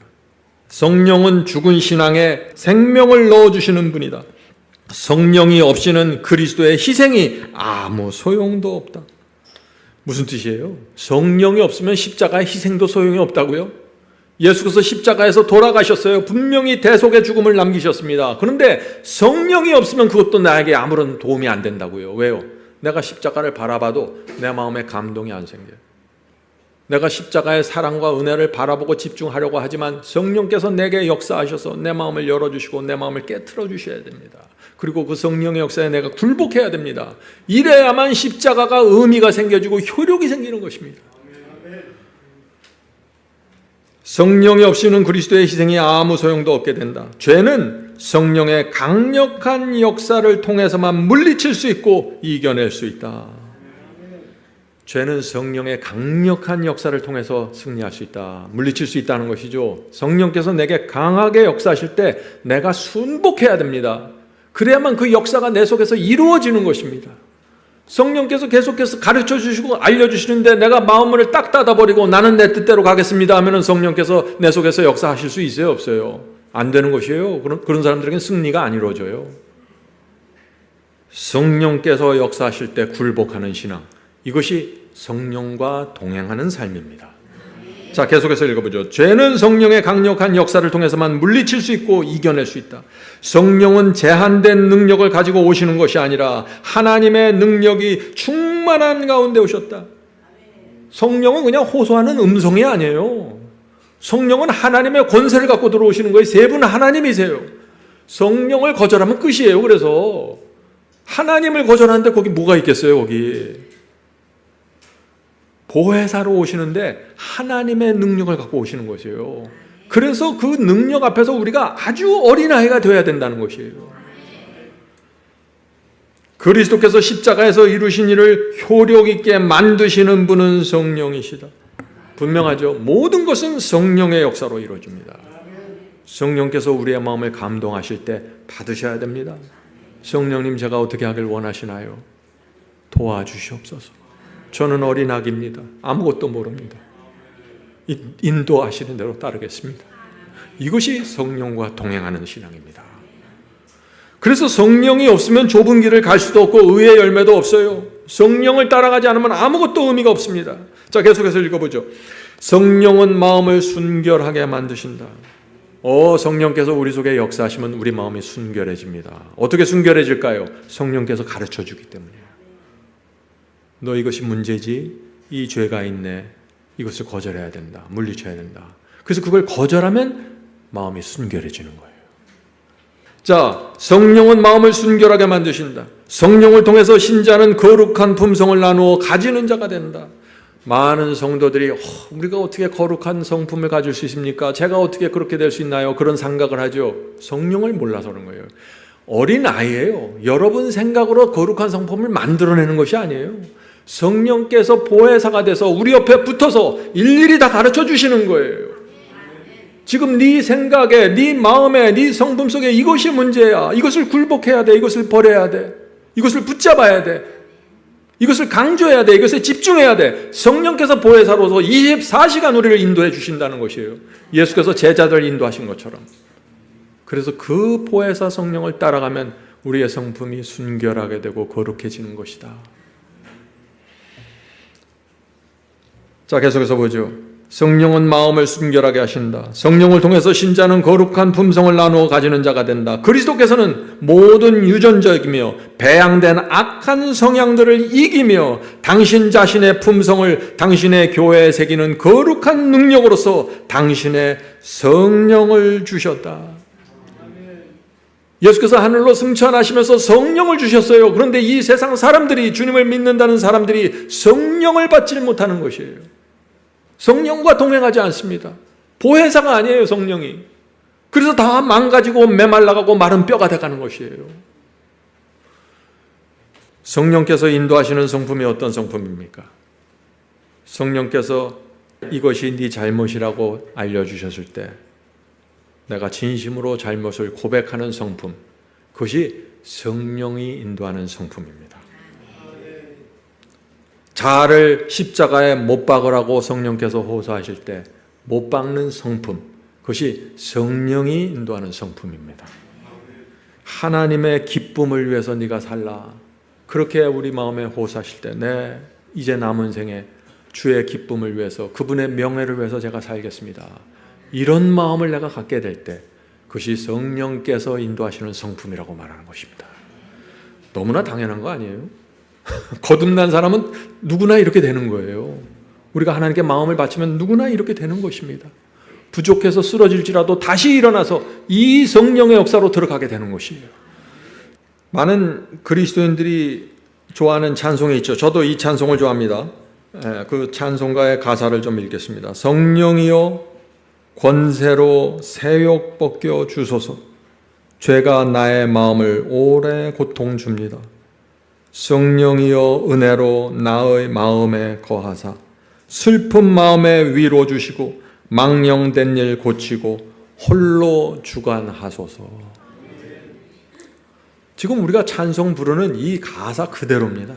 성령은 죽은 신앙에 생명을 넣어주시는 분이다. 성령이 없이는 그리스도의 희생이 아무 소용도 없다. 무슨 뜻이에요? 성령이 없으면 십자가의 희생도 소용이 없다고요? 예수께서 십자가에서 돌아가셨어요. 분명히 대속의 죽음을 남기셨습니다. 그런데 성령이 없으면 그것도 나에게 아무런 도움이 안 된다고요. 왜요? 내가 십자가를 바라봐도 내 마음에 감동이 안 생겨요. 내가 십자가의 사랑과 은혜를 바라보고 집중하려고 하지만 성령께서 내게 역사하셔서 내 마음을 열어주시고 내 마음을 깨트려 주셔야 됩니다. 그리고 그 성령의 역사에 내가 굴복해야 됩니다. 이래야만 십자가가 의미가 생겨지고 효력이 생기는 것입니다. 성령이 없이는 그리스도의 희생이 아무 소용도 없게 된다. 죄는 성령의 강력한 역사를 통해서만 물리칠 수 있고 이겨낼 수 있다. 죄는 성령의 강력한 역사를 통해서 승리할 수 있다. 물리칠 수 있다는 것이죠. 성령께서 내게 강하게 역사하실 때 내가 순복해야 됩니다. 그래야만 그 역사가 내 속에서 이루어지는 것입니다. 성령께서 계속해서 가르쳐 주시고 알려주시는데 내가 마음문을 딱 닫아버리고 나는 내 뜻대로 가겠습니다 하면 성령께서 내 속에서 역사하실 수 있어요? 없어요? 안 되는 것이에요. 그런 사람들에게는 승리가 안 이루어져요. 성령께서 역사하실 때 굴복하는 신앙, 이것이 성령과 동행하는 삶입니다. 자, 계속해서 읽어보죠. 죄는 성령의 강력한 역사를 통해서만 물리칠 수 있고 이겨낼 수 있다. 성령은 제한된 능력을 가지고 오시는 것이 아니라 하나님의 능력이 충만한 가운데 오셨다. 성령은 그냥 호소하는 음성이 아니에요. 성령은 하나님의 권세를 갖고 들어오시는 거예요. 세 분 하나님이세요. 성령을 거절하면 끝이에요. 그래서 하나님을 거절하는데 거기 뭐가 있겠어요? 거기 보혜사로 오시는데 하나님의 능력을 갖고 오시는 것이에요. 그래서 그 능력 앞에서 우리가 아주 어린아이가 되어야 된다는 것이에요. 그리스도께서 십자가에서 이루신 일을 효력 있게 만드시는 분은 성령이시다. 분명하죠. 모든 것은 성령의 역사로 이루어집니다. 성령께서 우리의 마음을 감동하실 때 받으셔야 됩니다. 성령님, 제가 어떻게 하길 원하시나요? 도와주시옵소서. 저는 어린 아기입니다. 아무것도 모릅니다. 인도하시는 대로 따르겠습니다. 이것이 성령과 동행하는 신앙입니다. 그래서 성령이 없으면 좁은 길을 갈 수도 없고 의의 열매도 없어요. 성령을 따라가지 않으면 아무것도 의미가 없습니다. 자, 계속해서 읽어보죠. 성령은 마음을 순결하게 만드신다. 성령께서 우리 속에 역사하시면 우리 마음이 순결해집니다. 어떻게 순결해질까요? 성령께서 가르쳐 주기 때문이에요. 너 이것이 문제지? 이 죄가 있네. 이것을 거절해야 된다. 물리쳐야 된다. 그래서 그걸 거절하면 마음이 순결해지는 거예요. 자, 성령은 마음을 순결하게 만드신다. 성령을 통해서 신자는 거룩한 품성을 나누어 가지는 자가 된다. 많은 성도들이 우리가 어떻게 거룩한 성품을 가질 수 있습니까? 제가 어떻게 그렇게 될 수 있나요? 그런 생각을 하죠. 성령을 몰라서 그런 거예요. 어린 아이예요. 여러분 생각으로 거룩한 성품을 만들어내는 것이 아니에요. 성령께서 보혜사가 돼서 우리 옆에 붙어서 일일이 다 가르쳐 주시는 거예요. 지금 네 생각에, 네 마음에, 네 성품 속에 이것이 문제야. 이것을 굴복해야 돼. 이것을 버려야 돼. 이것을 붙잡아야 돼. 이것을 강조해야 돼. 이것에 집중해야 돼. 성령께서 보혜사로서 24시간 우리를 인도해 주신다는 것이에요. 예수께서 제자들 인도하신 것처럼. 그래서 그 보혜사 성령을 따라가면 우리의 성품이 순결하게 되고 거룩해지는 것이다. 자, 계속해서 보죠. 성령은 마음을 순결하게 하신다. 성령을 통해서 신자는 거룩한 품성을 나누어 가지는 자가 된다. 그리스도께서는 모든 유전적이며 배양된 악한 성향들을 이기며 당신 자신의 품성을 당신의 교회에 새기는 거룩한 능력으로서 당신의 성령을 주셨다. 예수께서 하늘로 승천하시면서 성령을 주셨어요. 그런데 이 세상 사람들이, 주님을 믿는다는 사람들이 성령을 받지 못하는 것이에요. 성령과 동행하지 않습니다. 보혜사가 아니에요, 성령이. 그래서 다 망가지고 메말라가고 마른 뼈가 돼가는 것이에요. 성령께서 인도하시는 성품이 어떤 성품입니까? 성령께서 이것이 네 잘못이라고 알려주셨을 때 내가 진심으로 잘못을 고백하는 성품, 그것이 성령이 인도하는 성품입니다. 자아를 십자가에 못 박으라고 성령께서 호소하실 때 못 박는 성품, 그것이 성령이 인도하는 성품입니다. 하나님의 기쁨을 위해서 네가 살라, 그렇게 우리 마음에 호소하실 때 네, 이제 남은 생에 주의 기쁨을 위해서, 그분의 명예를 위해서 제가 살겠습니다, 이런 마음을 내가 갖게 될 때 그것이 성령께서 인도하시는 성품이라고 말하는 것입니다. 너무나 당연한 거 아니에요? 거듭난 사람은 누구나 이렇게 되는 거예요. 우리가 하나님께 마음을 바치면 누구나 이렇게 되는 것입니다. 부족해서 쓰러질지라도 다시 일어나서 이 성령의 역사로 들어가게 되는 것이에요. 많은 그리스도인들이 좋아하는 찬송이 있죠. 저도 이 찬송을 좋아합니다. 그 찬송가의 가사를 좀 읽겠습니다. 성령이여 권세로 세욕 벗겨 주소서, 죄가 나의 마음을 오래 고통 줍니다. 성령이여 은혜로 나의 마음에 거하사 슬픈 마음에 위로 주시고 망령된 일 고치고 홀로 주관하소서. 지금 우리가 찬송 부르는 이 가사 그대로입니다.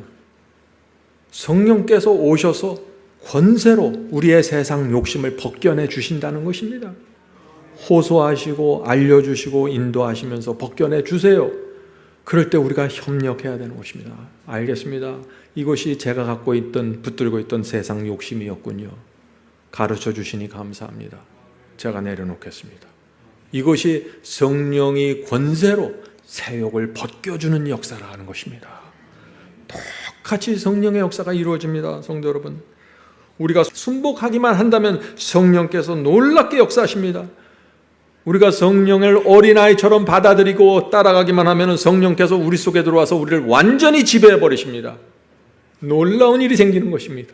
성령께서 오셔서 권세로 우리의 세상 욕심을 벗겨내 주신다는 것입니다. 호소하시고 알려주시고 인도하시면서 벗겨내 주세요. 그럴 때 우리가 협력해야 되는 것입니다. 알겠습니다. 이것이 제가 갖고 있던, 붙들고 있던 세상 욕심이었군요. 가르쳐 주시니 감사합니다. 제가 내려놓겠습니다. 이것이 성령이 권세로 새 욕을 벗겨주는 역사라는 것입니다. 똑같이 성령의 역사가 이루어집니다. 성도 여러분, 우리가 순복하기만 한다면 성령께서 놀랍게 역사하십니다. 우리가 성령을 어린아이처럼 받아들이고 따라가기만 하면 성령께서 우리 속에 들어와서 우리를 완전히 지배해 버리십니다. 놀라운 일이 생기는 것입니다.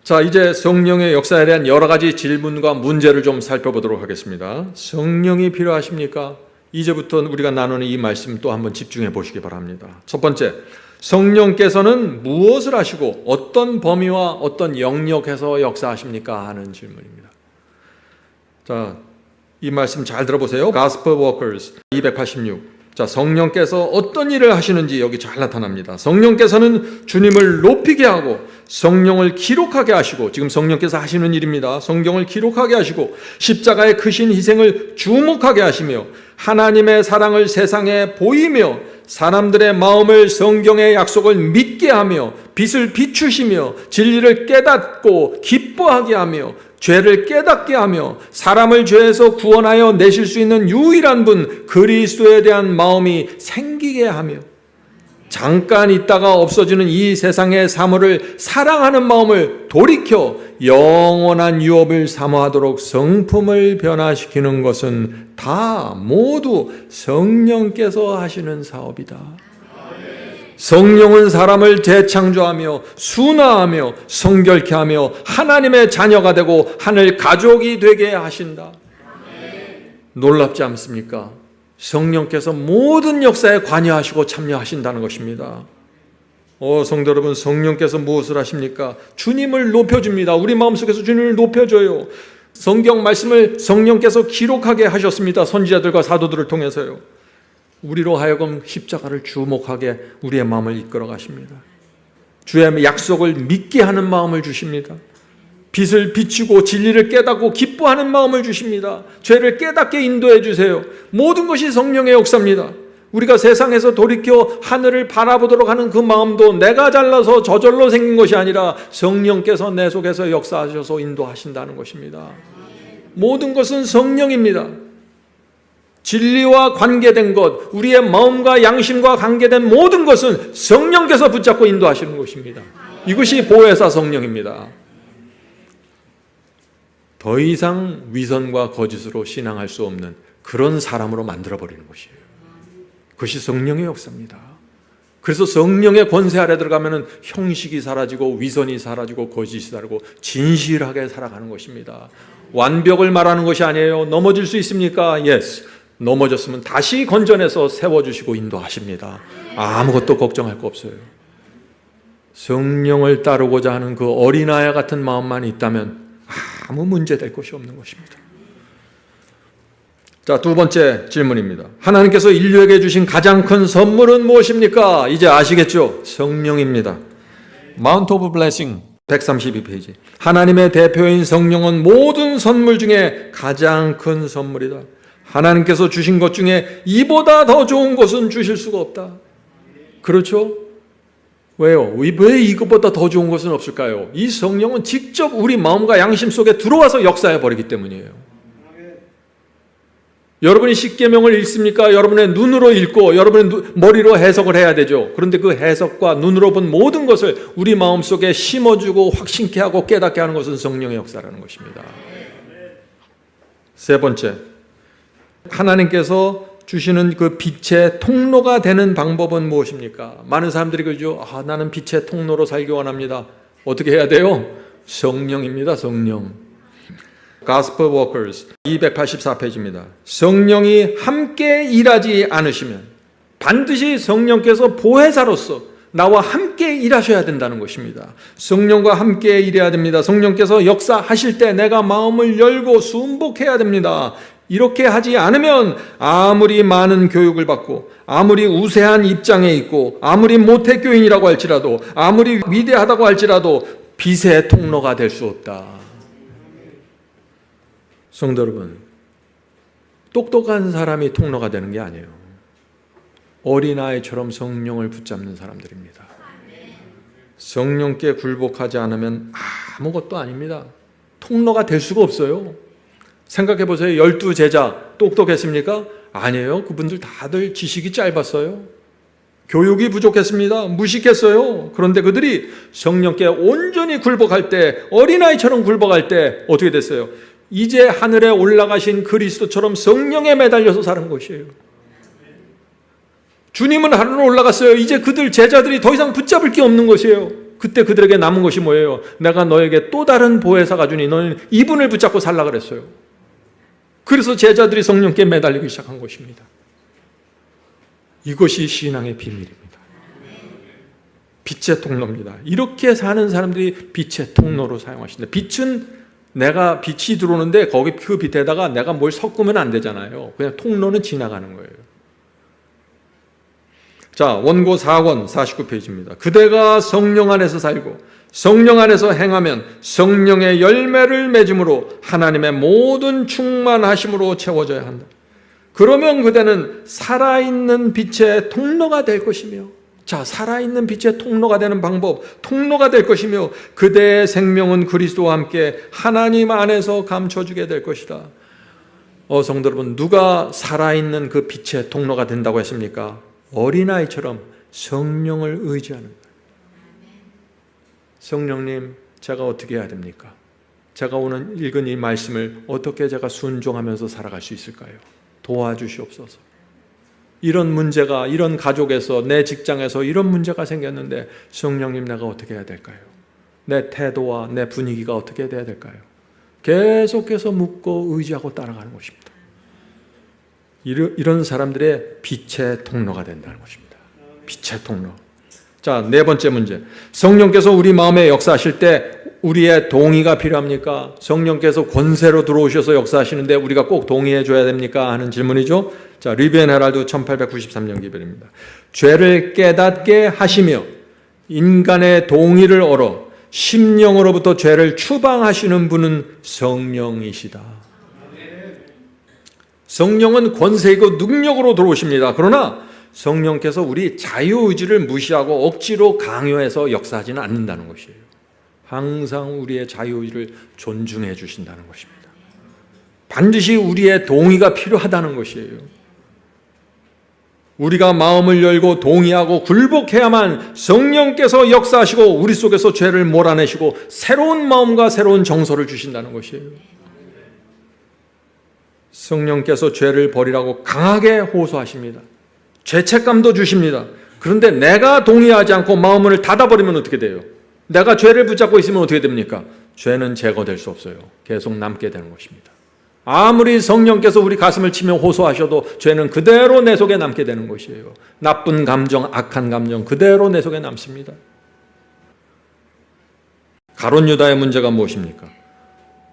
자, 이제 성령의 역사에 대한 여러 가지 질문과 문제를 좀 살펴보도록 하겠습니다. 성령이 필요하십니까? 이제부터 우리가 나누는 이 말씀 또 한번 집중해 보시기 바랍니다. 첫 번째, 성령께서는 무엇을 하시고 어떤 범위와 어떤 영역에서 역사하십니까? 하는 질문입니다. 자, 이 말씀 잘 들어보세요. Gospel Workers 286. 자, 성령께서 어떤 일을 하시는지 여기 잘 나타납니다. 성령께서는 주님을 높이게 하고 성령을 기록하게 하시고, 지금 성령께서 하시는 일입니다. 성경을 기록하게 하시고 십자가의 크신 희생을 주목하게 하시며 하나님의 사랑을 세상에 보이며 사람들의 마음을 성경의 약속을 믿게 하며 빛을 비추시며 진리를 깨닫고 기뻐하게 하며 죄를 깨닫게 하며 사람을 죄에서 구원하여 내실 수 있는 유일한 분 그리스도에 대한 마음이 생기게 하며 잠깐 있다가 없어지는 이 세상의 사물을 사랑하는 마음을 돌이켜 영원한 유업을 사모하도록 성품을 변화시키는 것은 다 모두 성령께서 하시는 사업이다. 성령은 사람을 재창조하며 순화하며 성결케 하며 하나님의 자녀가 되고 하늘 가족이 되게 하신다. 놀랍지 않습니까? 성령께서 모든 역사에 관여하시고 참여하신다는 것입니다. 성도 여러분, 성령께서 무엇을 하십니까? 주님을 높여줍니다. 우리 마음속에서 주님을 높여줘요. 성경 말씀을 성령께서 기록하게 하셨습니다. 선지자들과 사도들을 통해서요. 우리로 하여금 십자가를 주목하게 우리의 마음을 이끌어 가십니다. 주의 약속을 믿게 하는 마음을 주십니다. 빛을 비추고 진리를 깨닫고 기뻐하는 마음을 주십니다. 죄를 깨닫게 인도해 주세요. 모든 것이 성령의 역사입니다. 우리가 세상에서 돌이켜 하늘을 바라보도록 하는 그 마음도 내가 잘나서 저절로 생긴 것이 아니라 성령께서 내 속에서 역사하셔서 인도하신다는 것입니다. 모든 것은 성령입니다. 진리와 관계된 것, 우리의 마음과 양심과 관계된 모든 것은 성령께서 붙잡고 인도하시는 것입니다. 이것이 보혜사 성령입니다. 더 이상 위선과 거짓으로 신앙할 수 없는 그런 사람으로 만들어버리는 것이에요. 그것이 성령의 역사입니다. 그래서 성령의 권세 아래 들어가면 형식이 사라지고 위선이 사라지고 거짓이 사라지고 진실하게 살아가는 것입니다. 완벽을 말하는 것이 아니에요. 넘어질 수 있습니까? Yes. 넘어졌으면 다시 건져내서 세워주시고 인도하십니다. 아무것도 걱정할 거 없어요. 성령을 따르고자 하는 그 어린아이 같은 마음만 있다면 아무 문제 될 것이 없는 것입니다. 자, 두 번째 질문입니다. 하나님께서 인류에게 주신 가장 큰 선물은 무엇입니까? 이제 아시겠죠? 성령입니다. Mount of Blessing 132페이지. 하나님의 대표인 성령은 모든 선물 중에 가장 큰 선물이다. 하나님께서 주신 것 중에 이보다 더 좋은 것은 주실 수가 없다. 그렇죠? 왜요? 왜 이것보다 더 좋은 것은 없을까요? 이 성령은 직접 우리 마음과 양심 속에 들어와서 역사해 버리기 때문이에요. 여러분이 십계명을 읽습니까? 여러분의 눈으로 읽고 여러분의 머리로 해석을 해야 되죠. 그런데 그 해석과 눈으로 본 모든 것을 우리 마음속에 심어주고 확신케 하고 깨닫게 하는 것은 성령의 역사라는 것입니다. 세 번째, 하나님께서 주시는 그 빛의 통로가 되는 방법은 무엇입니까? 많은 사람들이 그러죠. 나는 빛의 통로로 살기 원합니다. 어떻게 해야 돼요? 성령입니다. 성령. Gospel Workers 284페이지입니다. 성령이 함께 일하지 않으시면 반드시 성령께서 보혜사로서 나와 함께 일하셔야 된다는 것입니다. 성령과 함께 일해야 됩니다. 성령께서 역사하실 때 내가 마음을 열고 순복해야 됩니다. 이렇게 하지 않으면 아무리 많은 교육을 받고 아무리 우세한 입장에 있고 아무리 모태교인이라고 할지라도 아무리 위대하다고 할지라도 빛의 통로가 될 수 없다. 성도 여러분, 똑똑한 사람이 통로가 되는 게 아니에요. 어린아이처럼 성령을 붙잡는 사람들입니다. 성령께 굴복하지 않으면 아무것도 아닙니다. 통로가 될 수가 없어요. 생각해 보세요. 12제자 똑똑했습니까? 아니에요. 그분들 다들 지식이 짧았어요. 교육이 부족했습니다. 무식했어요. 그런데 그들이 성령께 온전히 굴복할 때, 어린아이처럼 굴복할 때 어떻게 됐어요? 이제 하늘에 올라가신 그리스도처럼 성령에 매달려서 사는 것이에요. 주님은 하늘로 올라갔어요. 이제 그들 제자들이 더 이상 붙잡을 게 없는 것이에요. 그때 그들에게 남은 것이 뭐예요? 내가 너에게 또 다른 보혜사가 주니 너는 이분을 붙잡고 살라 그랬어요. 그래서 제자들이 성령께 매달리기 시작한 것입니다. 이것이 신앙의 비밀입니다. 빛의 통로입니다. 이렇게 사는 사람들이 빛의 통로로 사용하신다. 빛은 내가 빛이 들어오는데 거기 그 빛에다가 내가 뭘 섞으면 안 되잖아요. 그냥 통로는 지나가는 거예요. 자, 원고 4권 49페이지입니다. 그대가 성령 안에서 살고 성령 안에서 행하면 성령의 열매를 맺음으로 하나님의 모든 충만하심으로 채워져야 한다. 그러면 그대는 살아있는 빛의 통로가 될 것이며, 자, 살아있는 빛의 통로가 되는 방법, 통로가 될 것이며 그대의 생명은 그리스도와 함께 하나님 안에서 감춰주게 될 것이다. 성도 여러분, 누가 살아있는 그 빛의 통로가 된다고 했습니까? 어린아이처럼 성령을 의지하는 거예요. 성령님, 제가 어떻게 해야 됩니까? 제가 오늘 읽은 이 말씀을 어떻게 제가 순종하면서 살아갈 수 있을까요? 도와주시옵소서. 이런 문제가, 이런 가족에서, 내 직장에서 이런 문제가 생겼는데 성령님, 내가 어떻게 해야 될까요? 내 태도와 내 분위기가 어떻게 돼야 될까요? 계속해서 묻고 의지하고 따라가는 것입니다. 이런 사람들의 빛의 통로가 된다는 것입니다. 빛의 통로. 자, 네 번째 문제. 성령께서 우리 마음에 역사하실 때 우리의 동의가 필요합니까? 성령께서 권세로 들어오셔서 역사하시는데 우리가 꼭 동의해 줘야 됩니까? 하는 질문이죠. 자, 리비엔 헤럴드 1893년 기별입니다. 죄를 깨닫게 하시며 인간의 동의를 얻어 심령으로부터 죄를 추방하시는 분은 성령이시다. 성령은 권세이고 능력으로 들어오십니다. 그러나 성령께서 우리 자유의지를 무시하고 억지로 강요해서 역사하지는 않는다는 것이에요. 항상 우리의 자유의지를 존중해 주신다는 것입니다. 반드시 우리의 동의가 필요하다는 것이에요. 우리가 마음을 열고 동의하고 굴복해야만 성령께서 역사하시고 우리 속에서 죄를 몰아내시고 새로운 마음과 새로운 정서를 주신다는 것이에요. 성령께서 죄를 버리라고 강하게 호소하십니다. 죄책감도 주십니다. 그런데 내가 동의하지 않고 마음을 닫아버리면 어떻게 돼요? 내가 죄를 붙잡고 있으면 어떻게 됩니까? 죄는 제거될 수 없어요. 계속 남게 되는 것입니다. 아무리 성령께서 우리 가슴을 치며 호소하셔도 죄는 그대로 내 속에 남게 되는 것이에요. 나쁜 감정, 악한 감정 그대로 내 속에 남습니다. 가룟 유다의 문제가 무엇입니까?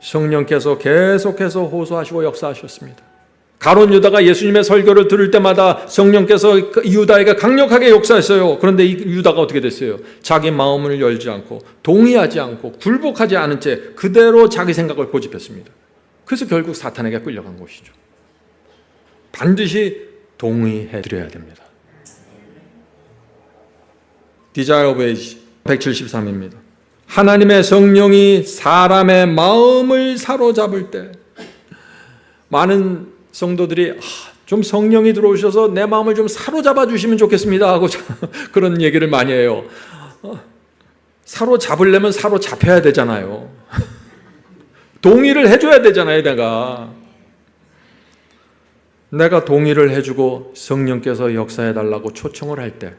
성령께서 계속해서 호소하시고 역사하셨습니다. 가룟 유다가 예수님의 설교를 들을 때마다 성령께서 유다에게 강력하게 역사했어요. 그런데 이 유다가 어떻게 됐어요? 자기 마음을 열지 않고 동의하지 않고 굴복하지 않은 채 그대로 자기 생각을 고집했습니다. 그래서 결국 사탄에게 끌려간 것이죠. 반드시 동의해 드려야 됩니다. Desire of Age 173입니다. 하나님의 성령이 사람의 마음을 사로잡을 때 많은 성도들이 좀 성령이 들어오셔서 내 마음을 좀 사로잡아 주시면 좋겠습니다 하고 그런 얘기를 많이 해요. 사로잡으려면 사로잡혀야 되잖아요. 동의를 해줘야 되잖아요. 내가 동의를 해주고 성령께서 역사해달라고 초청을 할 때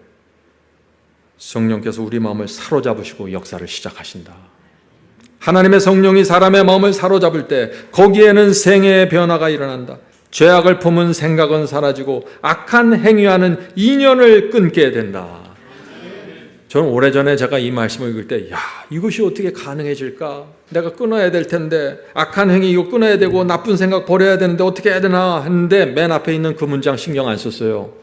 성령께서 우리 마음을 사로잡으시고 역사를 시작하신다. 하나님의 성령이 사람의 마음을 사로잡을 때 거기에는 생애의 변화가 일어난다. 죄악을 품은 생각은 사라지고 악한 행위하는 인연을 끊게 된다. 저는 오래전에 제가 이 말씀을 읽을 때 이것이 어떻게 가능해질까? 내가 끊어야 될 텐데 악한 행위 이거 끊어야 되고 나쁜 생각 버려야 되는데 어떻게 해야 되나 했는데 맨 앞에 있는 그 문장 신경 안 썼어요.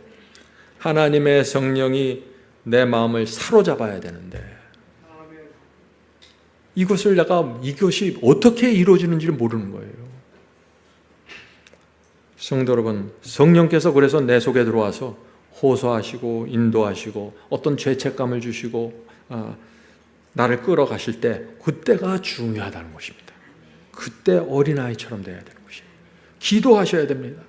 하나님의 성령이 내 마음을 사로잡아야 되는데 이것이 어떻게 이루어지는지를 모르는 거예요. 성도 여러분, 성령께서 그래서 내 속에 들어와서 호소하시고 인도하시고 어떤 죄책감을 주시고 나를 끌어가실 때 그때가 중요하다는 것입니다. 그때 어린아이처럼 돼야 되는 것이에요. 기도하셔야 됩니다.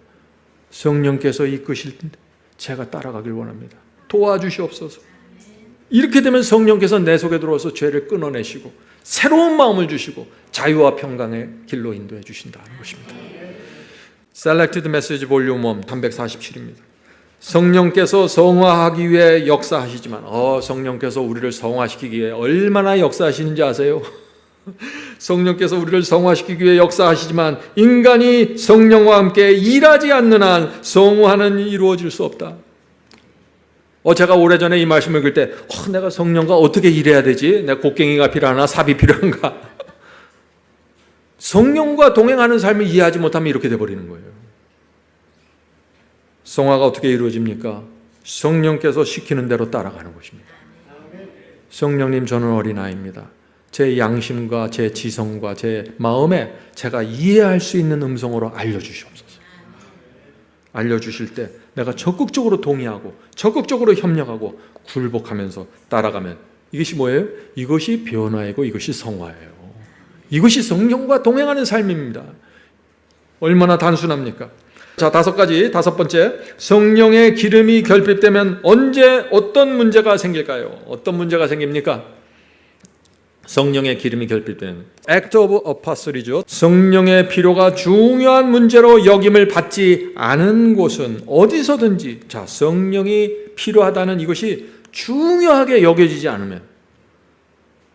성령께서 이끄실 때 제가 따라가길 원합니다. 도와주시옵소서. 이렇게 되면 성령께서 내 속에 들어와서 죄를 끊어내시고 새로운 마음을 주시고 자유와 평강의 길로 인도해 주신다는 것입니다. Selected Message Volume 1 347입니다. 성령께서 성화하기 위해 역사하시지만 성령께서 우리를 성화시키기 위해 얼마나 역사하시는지 아세요? 성령께서 우리를 성화시키기 위해 역사하시지만 인간이 성령과 함께 일하지 않는 한 성화는 이루어질 수 없다. 제가 오래전에 이 말씀을 읽을 때 내가 성령과 어떻게 일해야 되지? 내가 곡괭이가 필요하나 삽이 필요한가? 성령과 동행하는 삶을 이해하지 못하면 이렇게 돼버리는 거예요. 성화가 어떻게 이루어집니까? 성령께서 시키는 대로 따라가는 것입니다. 성령님, 저는 어린아이입니다. 제 양심과 제 지성과 제 마음에 제가 이해할 수 있는 음성으로 알려주시옵소서. 알려주실 때 내가 적극적으로 동의하고 적극적으로 협력하고 굴복하면서 따라가면 이것이 뭐예요? 이것이 변화이고 이것이 성화예요. 이것이 성령과 동행하는 삶입니다. 얼마나 단순합니까? 자, 다섯 번째, 성령의 기름이 결핍되면 언제 어떤 문제가 생길까요? 어떤 문제가 생깁니까? 성령의 기름이 결핍되는 Act of Apostle이죠. 성령의 필요가 중요한 문제로 여김을 받지 않은 곳은 어디서든지 성령이 필요하다는 이것이 중요하게 여겨지지 않으면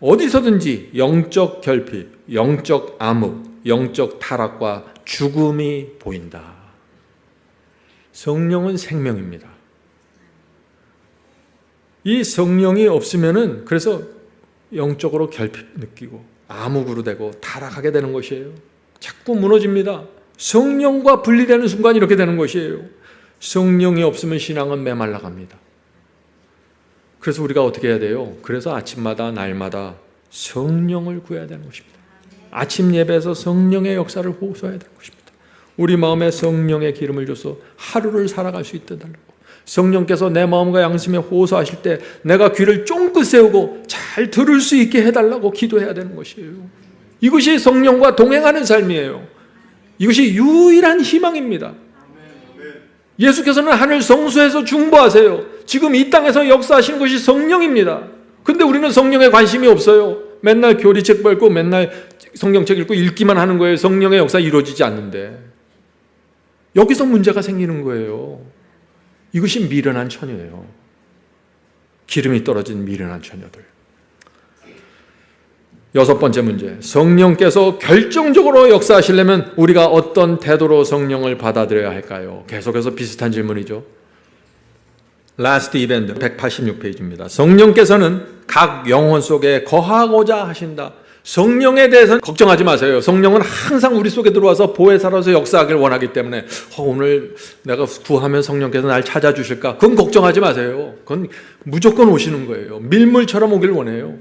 어디서든지 영적 결핍, 영적 암흑, 영적 타락과 죽음이 보인다. 성령은 생명입니다. 이 성령이 없으면은 그래서 영적으로 결핍 느끼고 암흑으로 되고 타락하게 되는 것이에요. 자꾸 무너집니다. 성령과 분리되는 순간 이렇게 되는 것이에요. 성령이 없으면 신앙은 메말라갑니다. 그래서 우리가 어떻게 해야 돼요? 그래서 아침마다 날마다 성령을 구해야 되는 것입니다. 아침 예배에서 성령의 역사를 호소해야 되는 것입니다. 우리 마음에 성령의 기름을 줘서 하루를 살아갈 수 있게 달라고. 성령께서 내 마음과 양심에 호소하실 때 내가 귀를 쫑긋 세우고 잘 들을 수 있게 해달라고 기도해야 되는 것이에요. 이것이 성령과 동행하는 삶이에요. 이것이 유일한 희망입니다. 예수께서는 하늘 성소에서 중보하세요. 지금 이 땅에서 역사하시는 것이 성령입니다. 근데 우리는 성령에 관심이 없어요. 맨날 교리책 밟고 맨날 성경책 읽고 읽기만 하는 거예요. 성령의 역사 이루어지지 않는데. 여기서 문제가 생기는 거예요. 이것이 미련한 처녀예요. 기름이 떨어진 미련한 처녀들. 여섯 번째 문제, 성령께서 결정적으로 역사하시려면 우리가 어떤 태도로 성령을 받아들여야 할까요? 계속해서 비슷한 질문이죠. 라스트 이벤트 186페이지입니다. 성령께서는 각 영혼 속에 거하고자 하신다. 성령에 대해서는 걱정하지 마세요. 성령은 항상 우리 속에 들어와서 보혜사로서 역사하길 원하기 때문에 오늘 내가 구하면 성령께서 날 찾아주실까? 그건 걱정하지 마세요. 그건 무조건 오시는 거예요. 밀물처럼 오길 원해요.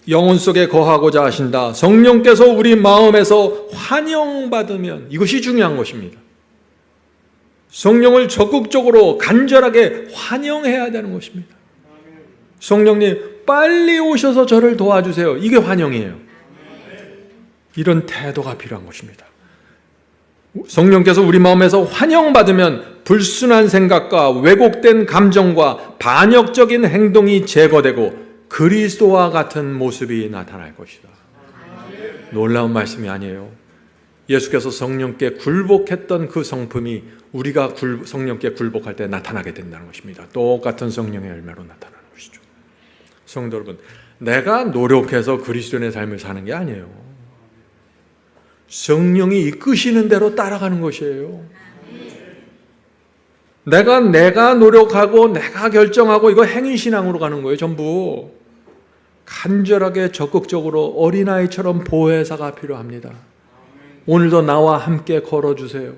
영혼 속에 거하고자 하신다. 성령께서 우리 마음에서 환영받으면 이것이 중요한 것입니다. 성령을 적극적으로 간절하게 환영해야 되는 것입니다. 성령님 빨리 오셔서 저를 도와주세요. 이게 환영이에요. 이런 태도가 필요한 것입니다. 성령께서 우리 마음에서 환영받으면 불순한 생각과 왜곡된 감정과 반역적인 행동이 제거되고 그리스도와 같은 모습이 나타날 것이다. 놀라운 말씀이 아니에요. 예수께서 성령께 굴복했던 그 성품이 우리가 성령께 굴복할 때 나타나게 된다는 것입니다. 똑같은 성령의 열매로 나타나는 것이죠. 성도 여러분, 내가 노력해서 그리스도인의 삶을 사는 게 아니에요. 성령이 이끄시는 대로 따라가는 것이에요. 내가 노력하고 내가 결정하고 이거 행위신앙으로 가는 거예요. 전부 간절하게 적극적으로 어린아이처럼 보혜사가 필요합니다. 오늘도 나와 함께 걸어주세요.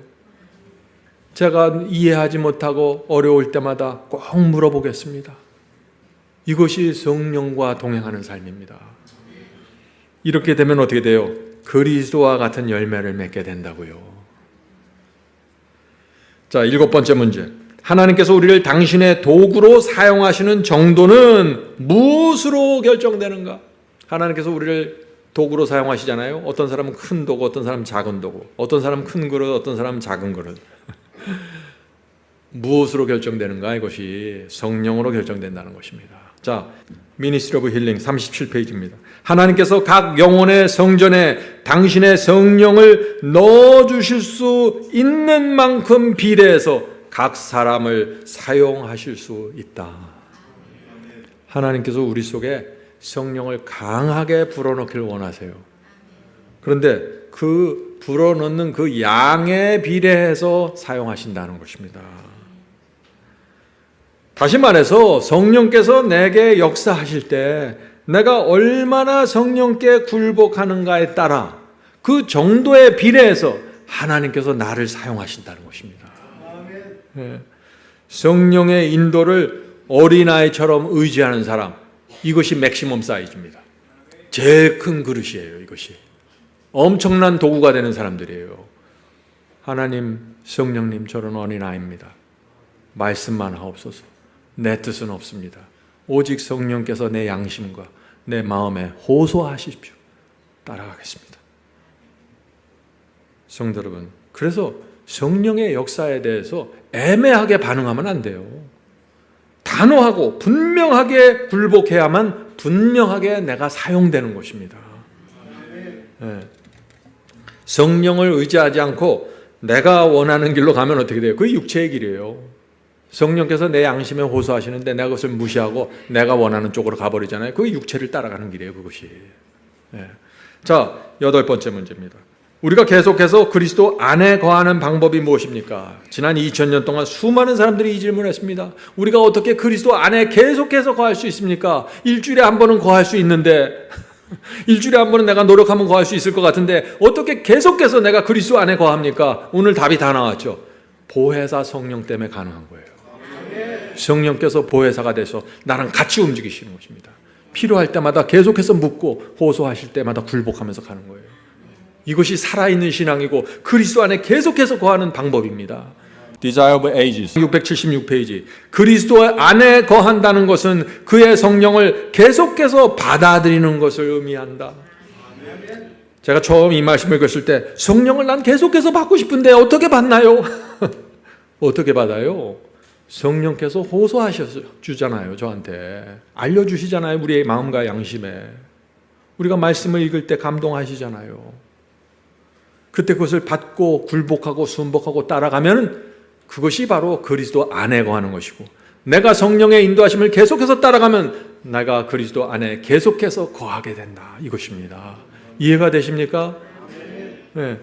제가 이해하지 못하고 어려울 때마다 꼭 물어보겠습니다. 이것이 성령과 동행하는 삶입니다. 이렇게 되면 어떻게 돼요? 그리스도와 같은 열매를 맺게 된다고요. 자, 일곱 번째 문제. 하나님께서 우리를 당신의 도구로 사용하시는 정도는 무엇으로 결정되는가? 하나님께서 우리를 도구로 사용하시잖아요. 어떤 사람은 큰 도구, 어떤 사람은 작은 도구, 어떤 사람은 큰 그릇, 어떤 사람은 작은 그릇. 무엇으로 결정되는가? 이것이 성령으로 결정된다는 것입니다. 자, 미니스트리 오브 힐링 37페이지입니다. 하나님께서 각 영혼의 성전에 당신의 성령을 넣어주실 수 있는 만큼 비례해서 각 사람을 사용하실 수 있다. 하나님께서 우리 속에 성령을 강하게 불어넣기를 원하세요. 그런데 그 불어넣는 그 양에 비례해서 사용하신다는 것입니다. 다시 말해서 성령께서 내게 역사하실 때 내가 얼마나 성령께 굴복하는가에 따라 그 정도에 비례해서 하나님께서 나를 사용하신다는 것입니다. 성령의 인도를 어린아이처럼 의지하는 사람, 이것이 맥시멈 사이즈입니다. 제일 큰 그릇이에요. 이것이 엄청난 도구가 되는 사람들이에요. 하나님, 성령님, 저는 어린아이입니다. 말씀만 하옵소서. 내 뜻은 없습니다. 오직 성령께서 내 양심과 내 마음에 호소하십시오. 따라가겠습니다. 성도 여러분, 그래서 성령의 역사에 대해서 애매하게 반응하면 안 돼요. 단호하고 분명하게 굴복해야만 분명하게 내가 사용되는 것입니다. 네. 성령을 의지하지 않고 내가 원하는 길로 가면 어떻게 돼요? 그게 육체의 길이에요. 성령께서 내 양심에 호소하시는데 내가 그것을 무시하고 내가 원하는 쪽으로 가버리잖아요. 그게 육체를 따라가는 길이에요. 그것이. 네. 자, 여덟 번째 문제입니다. 우리가 계속해서 그리스도 안에 거하는 방법이 무엇입니까? 지난 2000년 동안 수많은 사람들이 이 질문을 했습니다. 우리가 어떻게 그리스도 안에 계속해서 거할 수 있습니까? 일주일에 한 번은 거할 수 있는데 일주일에 한 번은 내가 노력하면 거할 수 있을 것 같은데 어떻게 계속해서 내가 그리스도 안에 거합니까? 오늘 답이 다 나왔죠. 보혜사 성령 때문에 가능한 거예요. 성령께서 보혜사가 돼서 나랑 같이 움직이시는 것입니다. 필요할 때마다 계속해서 묻고 호소하실 때마다 굴복하면서 가는 거예요. 이것이 살아있는 신앙이고 그리스도 안에 계속해서 거하는 방법입니다. Desire of Ages 676페이지. 그리스도 안에 거한다는 것은 그의 성령을 계속해서 받아들이는 것을 의미한다. 제가 처음 이 말씀을 읽었을 때 성령을 난 계속해서 받고 싶은데 어떻게 받나요? 어떻게 받아요? 성령께서 호소하셔주잖아요. 저한테 알려주시잖아요. 우리의 마음과 양심에. 우리가 말씀을 읽을 때 감동하시잖아요. 그때 그것을 받고 굴복하고 순복하고 따라가면 그것이 바로 그리스도 안에 거하는 것이고, 내가 성령의 인도하심을 계속해서 따라가면 내가 그리스도 안에 계속해서 거하게 된다. 이것입니다. 이해가 되십니까? 네.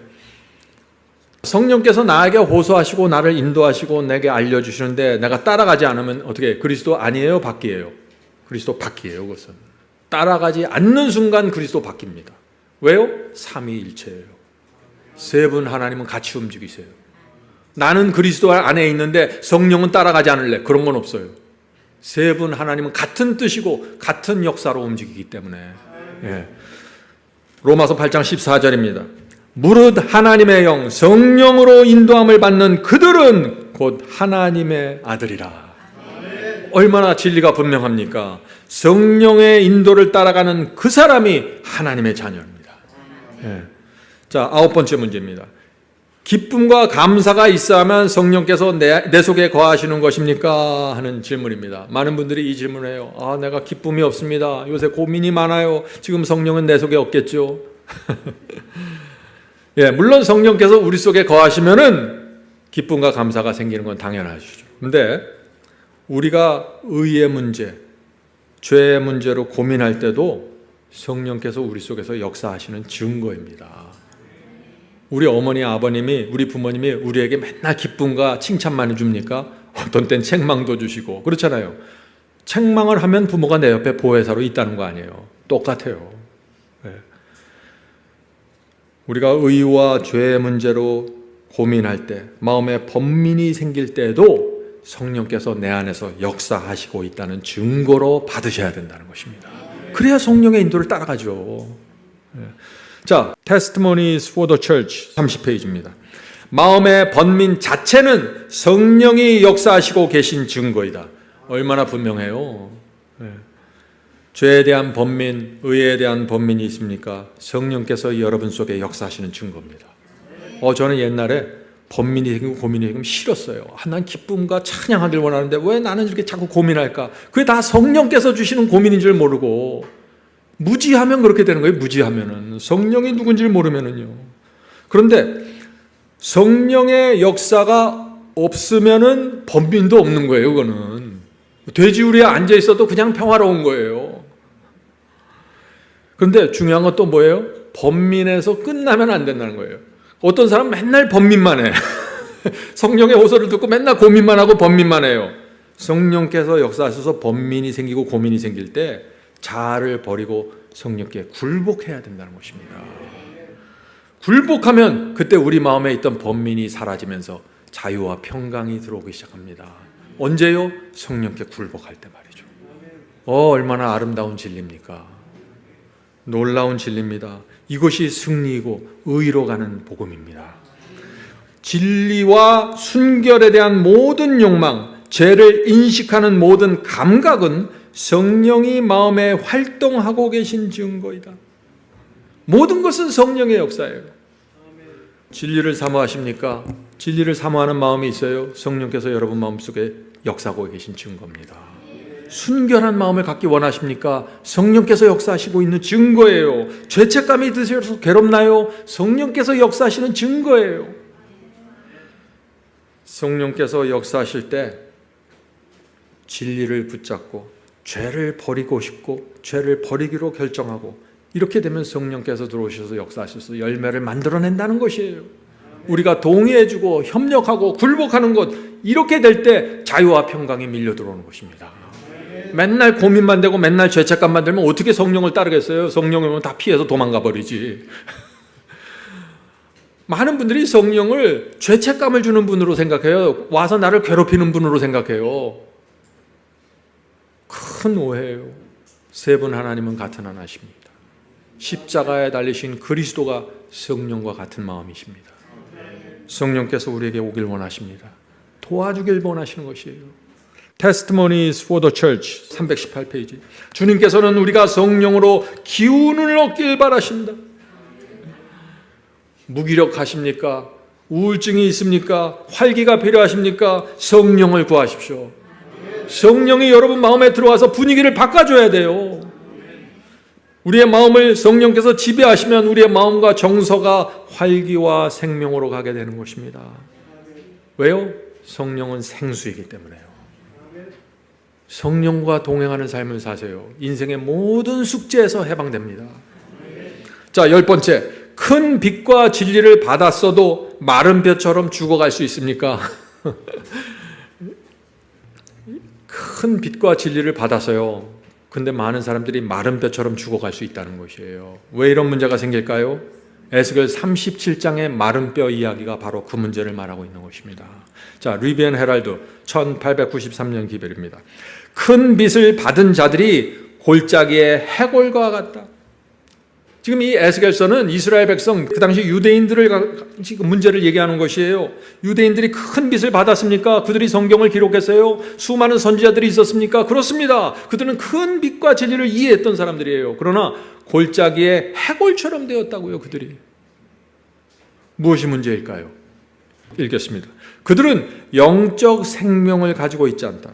성령께서 나에게 호소하시고 나를 인도하시고 내게 알려주시는데 내가 따라가지 않으면 어떻게 그리스도 아니에요? 밖이에요? 그리스도 밖이에요. 그것은 따라가지 않는 순간 그리스도 밖입니다. 왜요? 삼위일체예요. 세 분 하나님은 같이 움직이세요. 나는 그리스도 안에 있는데 성령은 따라가지 않을래. 그런 건 없어요. 세 분 하나님은 같은 뜻이고 같은 역사로 움직이기 때문에. 예. 로마서 8장 14절입니다. 무릇 하나님의 영 성령으로 인도함을 받는 그들은 곧 하나님의 아들이라. 얼마나 진리가 분명합니까? 성령의 인도를 따라가는 그 사람이 하나님의 자녀입니다. 예. 자, 9번째 문제입니다. 기쁨과 감사가 있어야만 성령께서 내 속에 거하시는 것입니까? 하는 질문입니다. 많은 분들이 이 질문을 해요. 내가 기쁨이 없습니다. 요새 고민이 많아요. 지금 성령은 내 속에 없겠죠? 예, 물론 성령께서 우리 속에 거하시면은 기쁨과 감사가 생기는 건 당연하시죠. 근데 우리가 의의 문제, 죄의 문제로 고민할 때도 성령께서 우리 속에서 역사하시는 증거입니다. 우리 어머니, 아버님이, 우리 부모님이 우리에게 맨날 기쁨과 칭찬만 해줍니까? 어떤 땐 책망도 주시고 그렇잖아요. 책망을 하면 부모가 내 옆에 보혜사로 있다는 거 아니에요. 똑같아요. 네. 우리가 의와 죄의 문제로 고민할 때, 마음에 번민이 생길 때에도 성령께서 내 안에서 역사하시고 있다는 증거로 받으셔야 된다는 것입니다. 그래야 성령의 인도를 따라가죠. 네. 자, Testimonies for the Church 30페이지입니다. 마음의 번민 자체는 성령이 역사하시고 계신 증거이다. 얼마나 분명해요. 네. 죄에 대한 번민, 의에 대한 번민이 있습니까? 성령께서 여러분 속에 역사하시는 증거입니다. 저는 옛날에 번민이 생기고 고민이 생기면 싫었어요. 난 기쁨과 찬양하길 원하는데 왜 나는 이렇게 자꾸 고민할까? 그게 다 성령께서 주시는 고민인 줄 모르고 무지하면 그렇게 되는 거예요. 무지하면은 성령이 누군지를 모르면은요. 그런데 성령의 역사가 없으면은 번민도 없는 거예요. 그거는 돼지우리에 앉아 있어도 그냥 평화로운 거예요. 그런데 중요한 건 또 뭐예요? 번민에서 끝나면 안 된다는 거예요. 어떤 사람 맨날 번민만 해. 성령의 호소를 듣고 맨날 고민만 하고 번민만 해요. 성령께서 역사하셔서 번민이 생기고 고민이 생길 때 자아를 버리고 성령께 굴복해야 된다는 것입니다. 굴복하면 그때 우리 마음에 있던 번민이 사라지면서 자유와 평강이 들어오기 시작합니다. 언제요? 성령께 굴복할 때 말이죠. 얼마나 아름다운 진리입니까? 놀라운 진리입니다. 이것이 승리이고 의로 가는 복음입니다. 진리와 순결에 대한 모든 욕망, 죄를 인식하는 모든 감각은 성령이 마음에 활동하고 계신 증거이다. 모든 것은 성령의 역사예요. 진리를 사모하십니까? 진리를 사모하는 마음이 있어요. 성령께서 여러분 마음속에 역사하고 계신 증거입니다. 순결한 마음을 갖기 원하십니까? 성령께서 역사하시고 있는 증거예요. 죄책감이 드셔서 괴롭나요? 성령께서 역사하시는 증거예요. 성령께서 역사하실 때 진리를 붙잡고 죄를 버리고 싶고 죄를 버리기로 결정하고 이렇게 되면 성령께서 들어오셔서 역사하셔서 열매를 만들어낸다는 것이에요. 우리가 동의해주고 협력하고 굴복하는 것, 이렇게 될 때 자유와 평강이 밀려 들어오는 것입니다. 맨날 고민만 되고 맨날 죄책감만 들면 어떻게 성령을 따르겠어요? 성령이면 다 피해서 도망가 버리지. 많은 분들이 성령을 죄책감을 주는 분으로 생각해요. 와서 나를 괴롭히는 분으로 생각해요. 큰 오해예요. 세 분 하나님은 같은 하나십니다. 십자가에 달리신 그리스도가 성령과 같은 마음이십니다. 성령께서 우리에게 오길 원하십니다. 도와주길 원하시는 것이에요. Testimonies for the Church 318페이지. 주님께서는 우리가 성령으로 기운을 얻길 바라십니다. 무기력하십니까? 우울증이 있습니까? 활기가 필요하십니까? 성령을 구하십시오. 성령이 여러분 마음에 들어와서 분위기를 바꿔줘야 돼요. 우리의 마음을 성령께서 지배하시면 우리의 마음과 정서가 활기와 생명으로 가게 되는 것입니다. 왜요? 성령은 생수이기 때문에요. 성령과 동행하는 삶을 사세요. 인생의 모든 숙제에서 해방됩니다. 자, 10번째. 큰 빛과 진리를 받았어도 마른 뼈처럼 죽어갈 수 있습니까? 큰 빛과 진리를 받았어요. 근데 많은 사람들이 마른 뼈처럼 죽어갈 수 있다는 것이에요. 왜 이런 문제가 생길까요? 에스겔 37장의 마른 뼈 이야기가 바로 그 문제를 말하고 있는 것입니다. 자, 리비안 헤랄드 1893년 기별입니다. 큰 빛을 받은 자들이 골짜기의 해골과 같다. 지금 이 에스겔서는 이스라엘 백성, 그 당시 유대인들을 지금 문제를 얘기하는 것이에요. 유대인들이 큰 빛을 받았습니까? 그들이 성경을 기록했어요? 수많은 선지자들이 있었습니까? 그렇습니다. 그들은 큰 빛과 진리를 이해했던 사람들이에요. 그러나 골짜기의 해골처럼 되었다고요, 그들이. 무엇이 문제일까요? 읽겠습니다. 그들은 영적 생명을 가지고 있지 않다.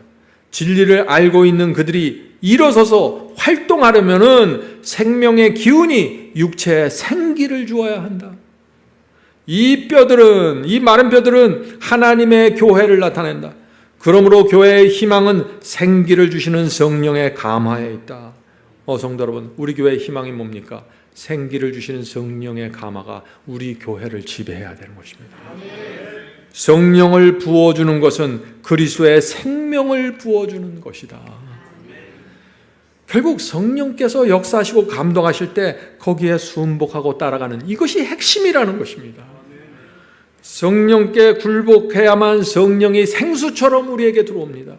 진리를 알고 있는 그들이 일어서서 활동하려면은 생명의 기운이 육체에 생기를 주어야 한다. 이 뼈들은, 이 마른 뼈들은 하나님의 교회를 나타낸다. 그러므로 교회의 희망은 생기를 주시는 성령의 감화에 있다. 성도 여러분, 우리 교회의 희망이 뭡니까? 생기를 주시는 성령의 감화가 우리 교회를 지배해야 되는 것입니다. 성령을 부어주는 것은 그리스도의 생명을 부어주는 것이다. 결국 성령께서 역사하시고 감동하실 때 거기에 순복하고 따라가는 이것이 핵심이라는 것입니다. 성령께 굴복해야만 성령이 생수처럼 우리에게 들어옵니다.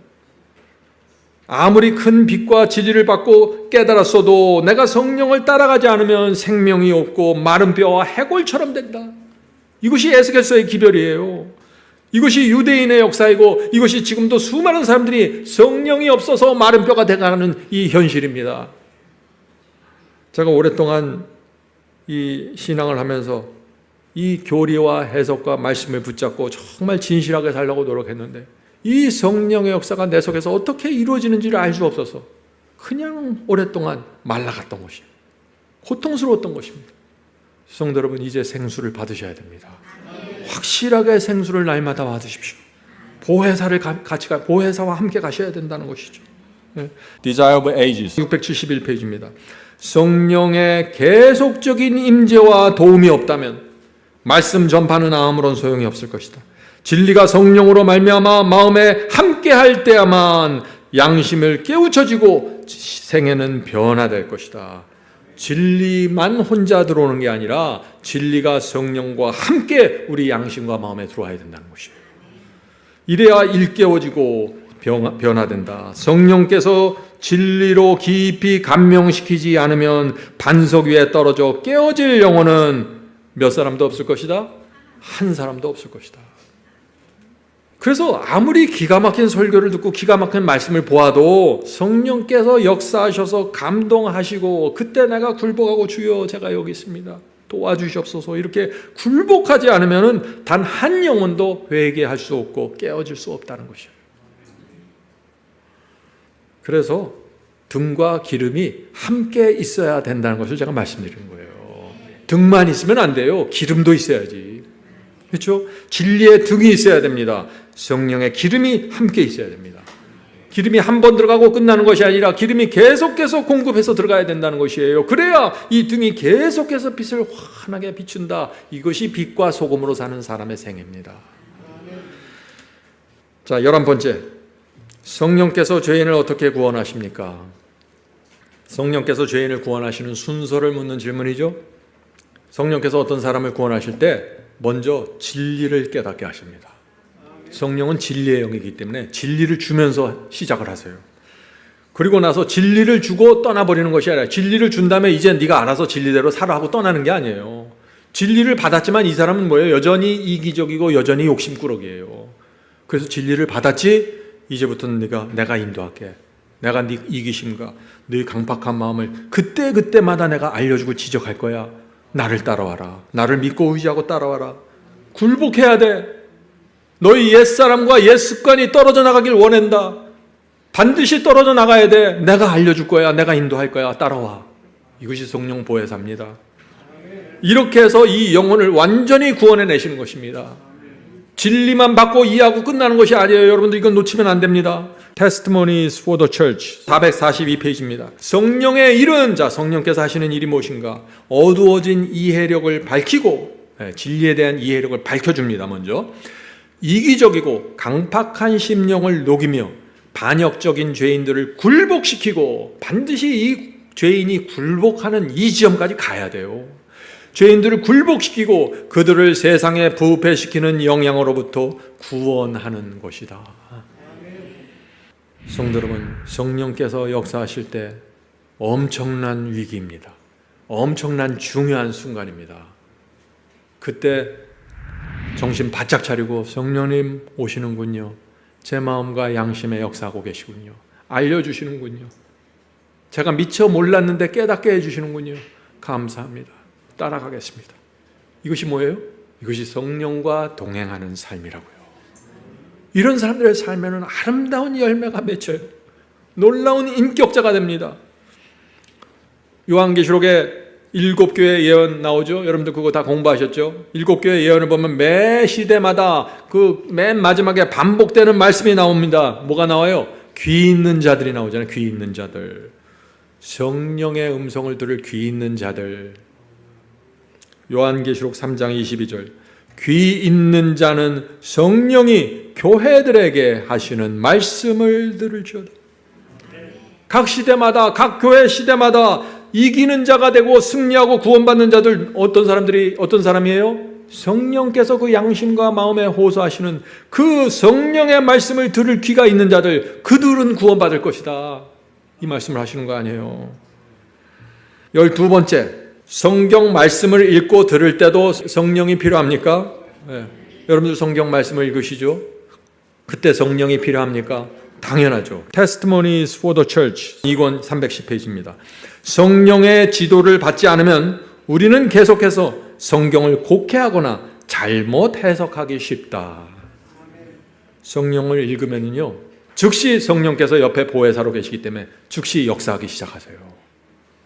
아무리 큰 빛과 진리를 받고 깨달았어도 내가 성령을 따라가지 않으면 생명이 없고 마른 뼈와 해골처럼 된다. 이것이 에스겔서의 기별이에요. 이것이 유대인의 역사이고 이것이 지금도 수많은 사람들이 성령이 없어서 마른 뼈가 돼가는 이 현실입니다. 제가 오랫동안 이 신앙을 하면서 이 교리와 해석과 말씀을 붙잡고 정말 진실하게 살려고 노력했는데 이 성령의 역사가 내 속에서 어떻게 이루어지는지를 알 수 없어서 그냥 오랫동안 말라갔던 것이에요. 고통스러웠던 것입니다. 성도 여러분, 이제 생수를 받으셔야 됩니다. 확실하게 생수를 날마다 받으십시오. 보혜사를 보혜사와 함께 가셔야 된다는 것이죠. Desire of Ages 671페이지입니다. 성령의 계속적인 임재와 도움이 없다면 말씀 전파는 아무런 소용이 없을 것이다. 진리가 성령으로 말미암아 마음에 함께할 때야만 양심을 깨우쳐지고 생애는 변화될 것이다. 진리만 혼자 들어오는 게 아니라 진리가 성령과 함께 우리 양심과 마음에 들어와야 된다는 것이에요. 이래야 일깨워지고 변화된다. 성령께서 진리로 깊이 감명시키지 않으면 반석 위에 떨어져 깨어질 영혼은 몇 사람도 없을 것이다? 한 사람도 없을 것이다. 그래서 아무리 기가 막힌 설교를 듣고 기가 막힌 말씀을 보아도 성령께서 역사하셔서 감동하시고 그때 내가 굴복하고 주여 제가 여기 있습니다. 도와주시옵소서 이렇게 굴복하지 않으면 단 한 영혼도 회개할 수 없고 깨어질 수 없다는 것이에요. 그래서 등과 기름이 함께 있어야 된다는 것을 제가 말씀드리는 거예요. 등만 있으면 안 돼요. 기름도 있어야지. 그렇죠? 진리의 등이 있어야 됩니다. 성령의 기름이 함께 있어야 됩니다. 기름이 한 번 들어가고 끝나는 것이 아니라 기름이 계속해서 공급해서 들어가야 된다는 것이에요. 그래야 이 등이 계속해서 빛을 환하게 비춘다. 이것이 빛과 소금으로 사는 사람의 생애입니다. 자, 11번째. 성령께서 죄인을 어떻게 구원하십니까? 성령께서 죄인을 구원하시는 순서를 묻는 질문이죠. 성령께서 어떤 사람을 구원하실 때 먼저 진리를 깨닫게 하십니다. 성령은 진리의 영이기 때문에 진리를 주면서 시작을 하세요. 그리고 나서 진리를 주고 떠나버리는 것이 아니라 진리를 준 다음에 이제 네가 알아서 진리대로 살아 하고 떠나는 게 아니에요. 진리를 받았지만 이 사람은 뭐예요? 여전히 이기적이고 여전히 욕심꾸러기예요. 그래서 진리를 받았지? 이제부터는 내가 인도할게. 내가 네 이기심과 네 강팍한 마음을 그때마다 내가 알려주고 지적할 거야. 나를 따라와라. 나를 믿고 의지하고 따라와라. 굴복해야 돼. 너희 옛사람과 옛습관이 떨어져 나가길 원한다. 반드시 떨어져 나가야 돼. 내가 알려줄 거야. 내가 인도할 거야. 따라와. 이것이 성령 보혜사입니다. 이렇게 해서 이 영혼을 완전히 구원해내시는 것입니다. 진리만 받고 이해하고 끝나는 것이 아니에요. 여러분들 이건 놓치면 안 됩니다. Testimonies for the Church 442페이지입니다. 성령의 이른 자, 성령께서 하시는 일이 무엇인가? 어두워진 이해력을 밝히고 진리에 대한 이해력을 밝혀줍니다. 먼저 이기적이고 강팍한 심령을 녹이며 반역적인 죄인들을 굴복시키고, 반드시 이 죄인이 굴복하는 이 지점까지 가야 돼요. 죄인들을 굴복시키고 그들을 세상에 부패시키는 영향으로부터 구원하는 것이다. 성도 여러분, 성령께서 역사하실 때 엄청난 위기입니다. 엄청난 중요한 순간입니다. 그때 정신 바짝 차리고 성령님 오시는군요. 제 마음과 양심에 역사하고 계시군요. 알려주시는군요. 제가 미처 몰랐는데 깨닫게 해주시는군요. 감사합니다. 따라가겠습니다. 이것이 뭐예요? 이것이 성령과 동행하는 삶이라고요. 이런 사람들의 삶에는 아름다운 열매가 맺혀요. 놀라운 인격자가 됩니다. 요한계시록에 7교회 예언 나오죠? 여러분들 그거 다 공부하셨죠? 7교회 예언을 보면 매 시대마다 그 맨 마지막에 반복되는 말씀이 나옵니다. 뭐가 나와요? 귀 있는 자들이 나오잖아요. 귀 있는 자들. 성령의 음성을 들을 귀 있는 자들. 요한계시록 3장 22절. 귀 있는 자는 성령이 교회들에게 하시는 말씀을 들을지어다. 각 시대마다, 각 교회 시대마다 이기는 자가 되고 승리하고 구원받는 자들, 어떤 사람이에요? 성령께서 그 양심과 마음에 호소하시는 그 성령의 말씀을 들을 귀가 있는 자들, 그들은 구원받을 것이다. 이 말씀을 하시는 거 아니에요. 12번째, 성경 말씀을 읽고 들을 때도 성령이 필요합니까? 네. 여러분들 성경 말씀을 읽으시죠? 그때 성령이 필요합니까? 당연하죠. Testimonies for the Church 2권 310페이지입니다. 성령의 지도를 받지 않으면 우리는 계속해서 성경을 곡해하거나 잘못 해석하기 쉽다. 성령을 읽으면요, 즉시 성령께서 옆에 보혜사로 계시기 때문에 즉시 역사하기 시작하세요.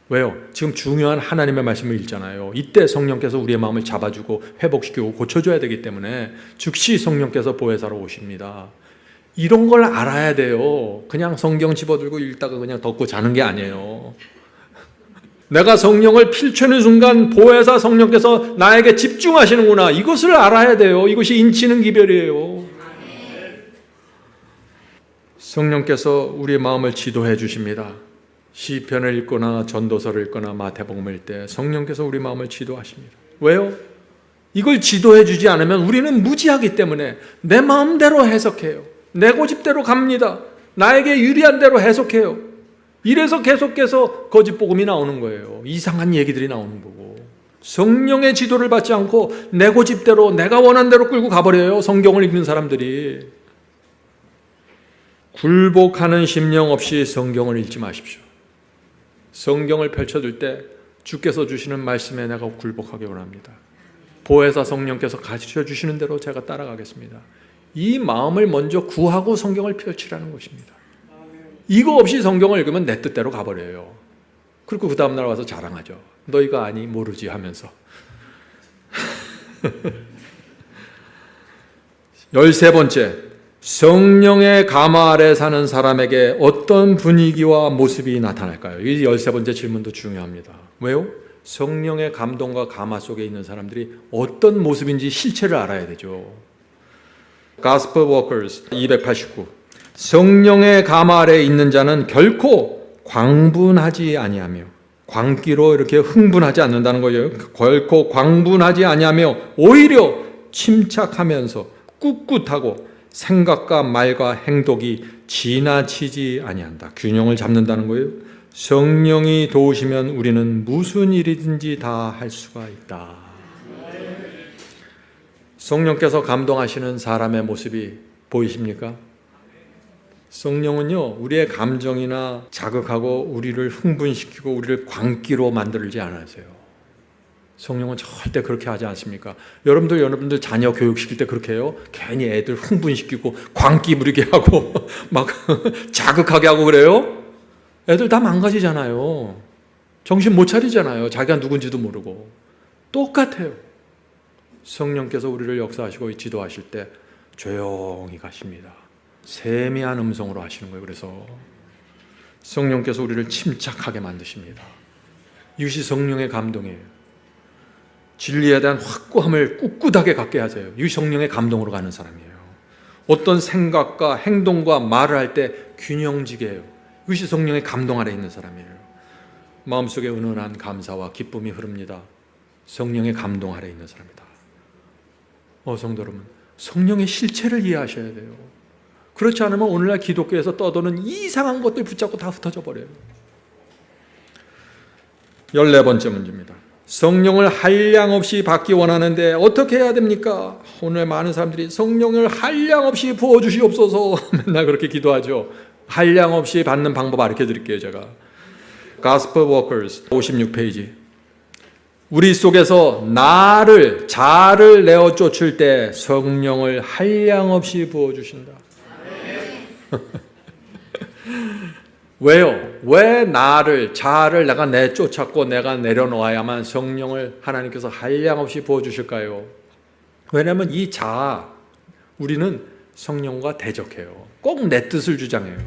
왜요? 지금 중요한 하나님의 말씀을 읽잖아요. 이때 성령께서 우리의 마음을 잡아주고 회복시키고 고쳐줘야 되기 때문에 즉시 성령께서 보혜사로 오십니다. 이런 걸 알아야 돼요. 그냥 성경 집어들고 읽다가 그냥 덮고 자는 게 아니에요. 내가 성령을 필추는 순간 보혜사 성령께서 나에게 집중하시는구나. 이것을 알아야 돼요. 이것이 인치는 기별이에요. 성령께서 우리의 마음을 지도해 주십니다. 시편을 읽거나 전도서를 읽거나 마태복음을 읽을 때 성령께서 우리 마음을 지도하십니다. 왜요? 이걸 지도해 주지 않으면 우리는 무지하기 때문에 내 마음대로 해석해요. 내 고집대로 갑니다. 나에게 유리한 대로 해석해요. 이래서 계속해서 거짓 복음이 나오는 거예요. 이상한 얘기들이 나오는 거고. 성령의 지도를 받지 않고 내 고집대로 내가 원하는 대로 끌고 가버려요. 성경을 읽는 사람들이. 굴복하는 심령 없이 성경을 읽지 마십시오. 성경을 펼쳐줄 때 주께서 주시는 말씀에 내가 굴복하기 원합니다. 보혜사 성령께서 가르쳐 주시는 대로 제가 따라가겠습니다. 이 마음을 먼저 구하고 성경을 펼치라는 것입니다. 이거 없이 성경을 읽으면 내 뜻대로 가버려요. 그리고 그 다음날 와서 자랑하죠. 너희가 아니 모르지 하면서. 13번째, 성령의 감화 아래 사는 사람에게 어떤 분위기와 모습이 나타날까요? 이 13번째 질문도 중요합니다. 왜요? 성령의 감동과 감화 속에 있는 사람들이 어떤 모습인지 실체를 알아야 되죠. Gospel Workers 289. 성령의 감 아래에 있는 자는 결코 광분하지 아니하며, 광기로 이렇게 흥분하지 않는다는 거예요. 결코 광분하지 아니하며 오히려 침착하면서 꿋꿋하고 생각과 말과 행동이 지나치지 아니한다. 균형을 잡는다는 거예요. 성령이 도우시면 우리는 무슨 일이든지 다 할 수가 있다. 성령께서 감동하시는 사람의 모습이 보이십니까? 성령은요, 우리의 감정이나 자극하고 우리를 흥분시키고 우리를 광기로 만들지 않으세요. 성령은 절대 그렇게 하지 않습니까? 여러분들 자녀 교육시킬 때 그렇게 해요? 괜히 애들 흥분시키고 광기 부리게 하고 막 자극하게 하고 그래요? 애들 다 망가지잖아요. 정신 못 차리잖아요. 자기가 누군지도 모르고. 똑같아요. 성령께서 우리를 역사하시고 지도하실 때 조용히 가십니다. 세미한 음성으로 하시는 거예요. 그래서 성령께서 우리를 침착하게 만드십니다. 이것이 성령의 감동이에요. 진리에 대한 확고함을 꿋꿋하게 갖게 하세요. 이것이 성령의 감동으로 가는 사람이에요. 어떤 생각과 행동과 말을 할 때 균형지게 해요. 이것이 성령의 감동 아래 있는 사람이에요. 마음속에 은은한 감사와 기쁨이 흐릅니다. 성령의 감동 아래 있는 사람이다. 성도 여러분, 성령의 실체를 이해하셔야 돼요. 그렇지 않으면 오늘날 기독교에서 떠도는 이상한 것들 붙잡고 다 흩어져 버려요. 14번째 문제입니다. 성령을 한량없이 받기 원하는데 어떻게 해야 됩니까? 오늘 많은 사람들이 성령을 한량없이 부어주시옵소서 맨날 그렇게 기도하죠. 한량없이 받는 방법 알려 드릴게요. 제가 Gospel Workers 56페이지. 우리 속에서 자를 내어 쫓을 때 성령을 한량없이 부어주신다. 왜요? 왜 자를 내가 내쫓았고 내가 내려놓아야만 성령을 하나님께서 한량없이 부어주실까요? 왜냐하면 이 우리는 성령과 대적해요. 꼭 내 뜻을 주장해요.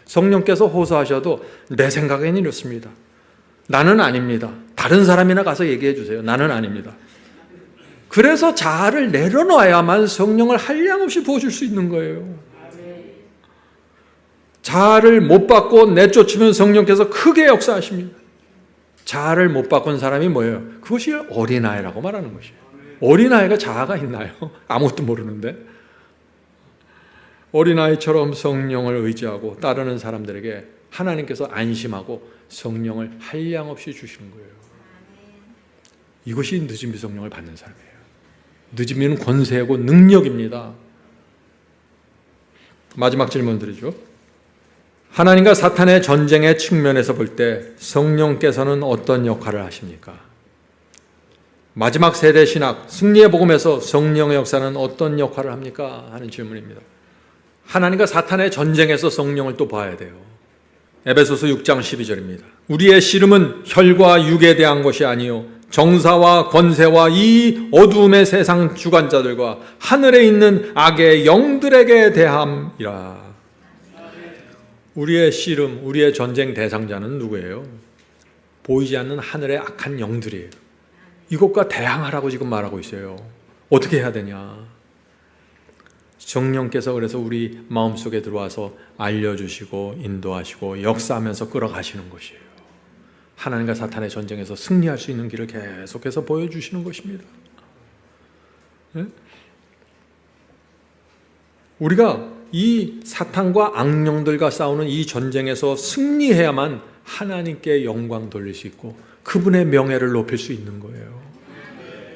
성령께서 호소하셔도 내 생각에는 이렇습니다. 나는 아닙니다. 다른 사람이나 가서 얘기해 주세요. 나는 아닙니다. 그래서 자아를 내려놓아야만 성령을 한량없이 부어줄 수 있는 거예요. 자아를 못 받고 내쫓으면 성령께서 크게 역사하십니다. 자아를 못 바꾼 사람이 뭐예요? 그것이 어린아이라고 말하는 것이에요. 어린아이가 자아가 있나요? 아무것도 모르는데. 어린아이처럼 성령을 의지하고 따르는 사람들에게 하나님께서 안심하고 성령을 한량없이 주시는 거예요. 이것이 늦은비 성령을 받는 사람이에요. 늦은비는 권세고 능력입니다. 마지막 질문 드리죠. 하나님과 사탄의 전쟁의 측면에서 볼 때 성령께서는 어떤 역할을 하십니까? 마지막 세대 신학, 승리의 복음에서 성령의 역사는 어떤 역할을 합니까? 하는 질문입니다. 하나님과 사탄의 전쟁에서 성령을 또 봐야 돼요. 에베소서 6장 12절입니다. 우리의 씨름은 혈과 육에 대한 것이 아니요 정사와 권세와 이 어두움의 세상 주관자들과 하늘에 있는 악의 영들에게 대함이라. 우리의 씨름, 우리의 전쟁 대상자는 누구예요? 보이지 않는 하늘의 악한 영들이에요. 이것과 대항하라고 지금 말하고 있어요. 어떻게 해야 되냐? 성령께서 그래서 우리 마음속에 들어와서 알려주시고 인도하시고 역사하면서 끌어가시는 것이에요. 하나님과 사탄의 전쟁에서 승리할 수 있는 길을 계속해서 보여주시는 것입니다. 네? 우리가 이 사탄과 악령들과 싸우는 이 전쟁에서 승리해야만 하나님께 영광 돌릴 수 있고 그분의 명예를 높일 수 있는 거예요.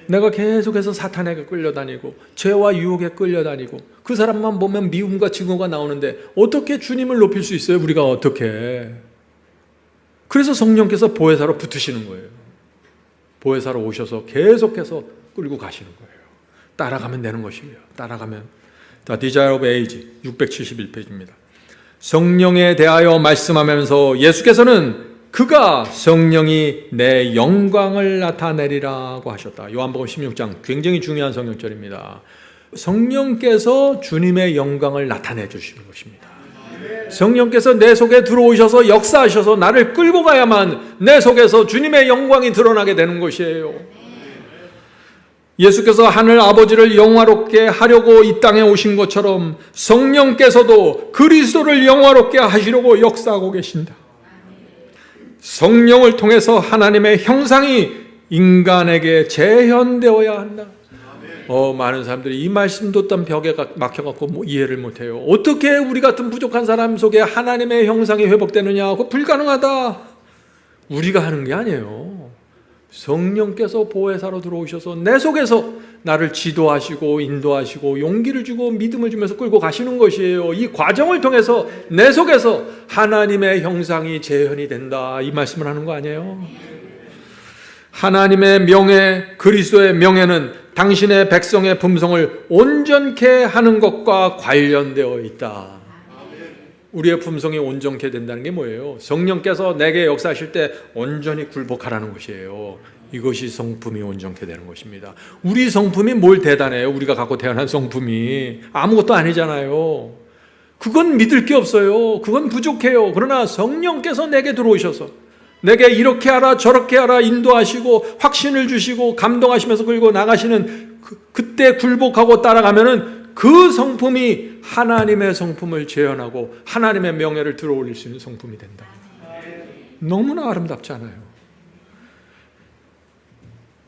내가 계속해서 사탄에게 끌려다니고 죄와 유혹에 끌려다니고 그 사람만 보면 미움과 증오가 나오는데 어떻게 주님을 높일 수 있어요? 우리가 어떻게? 그래서 성령께서 보혜사로 붙으시는 거예요. 보혜사로 오셔서 계속해서 끌고 가시는 거예요. 따라가면 되는 것이에요. 따라가면. 자, Desire of Age 671페이지입니다. 성령에 대하여 말씀하면서 예수께서는 그가 성령이 내 영광을 나타내리라고 하셨다. 요한복음 16장 굉장히 중요한 성경절입니다. 성령께서 주님의 영광을 나타내 주시는 것입니다. 성령께서 내 속에 들어오셔서 역사하셔서 나를 끌고 가야만 내 속에서 주님의 영광이 드러나게 되는 것이에요. 예수께서 하늘 아버지를 영화롭게 하려고 이 땅에 오신 것처럼 성령께서도 그리스도를 영화롭게 하시려고 역사하고 계신다. 성령을 통해서 하나님의 형상이 인간에게 재현되어야 한다. 많은 사람들이 이 말씀 듣던 벽에 막혀갖고 이해를 못해요. 어떻게 우리 같은 부족한 사람 속에 하나님의 형상이 회복되느냐? 그거 불가능하다. 우리가 하는 게 아니에요. 성령께서 보혜사로 들어오셔서 내 속에서 나를 지도하시고 인도하시고 용기를 주고 믿음을 주면서 끌고 가시는 것이에요. 이 과정을 통해서 내 속에서 하나님의 형상이 재현이 된다. 이 말씀을 하는 거 아니에요? 하나님의 명예, 그리스도의 명예는 당신의 백성의 품성을 온전케 하는 것과 관련되어 있다. 우리의 품성이 온전케 된다는 게 뭐예요? 성령께서 내게 역사하실 때 온전히 굴복하라는 것이에요. 이것이 성품이 온전케 되는 것입니다. 우리 성품이 뭘 대단해요? 우리가 갖고 태어난 성품이 아무것도 아니잖아요. 그건 믿을 게 없어요. 그건 부족해요. 그러나 성령께서 내게 들어오셔서 내게 이렇게 하라 저렇게 하라 인도하시고 확신을 주시고 감동하시면서 끌고 나가시는 그때 굴복하고 따라가면은 그 성품이 하나님의 성품을 재현하고 하나님의 명예를 들어올릴 수 있는 성품이 된다. 너무나 아름답지 않아요?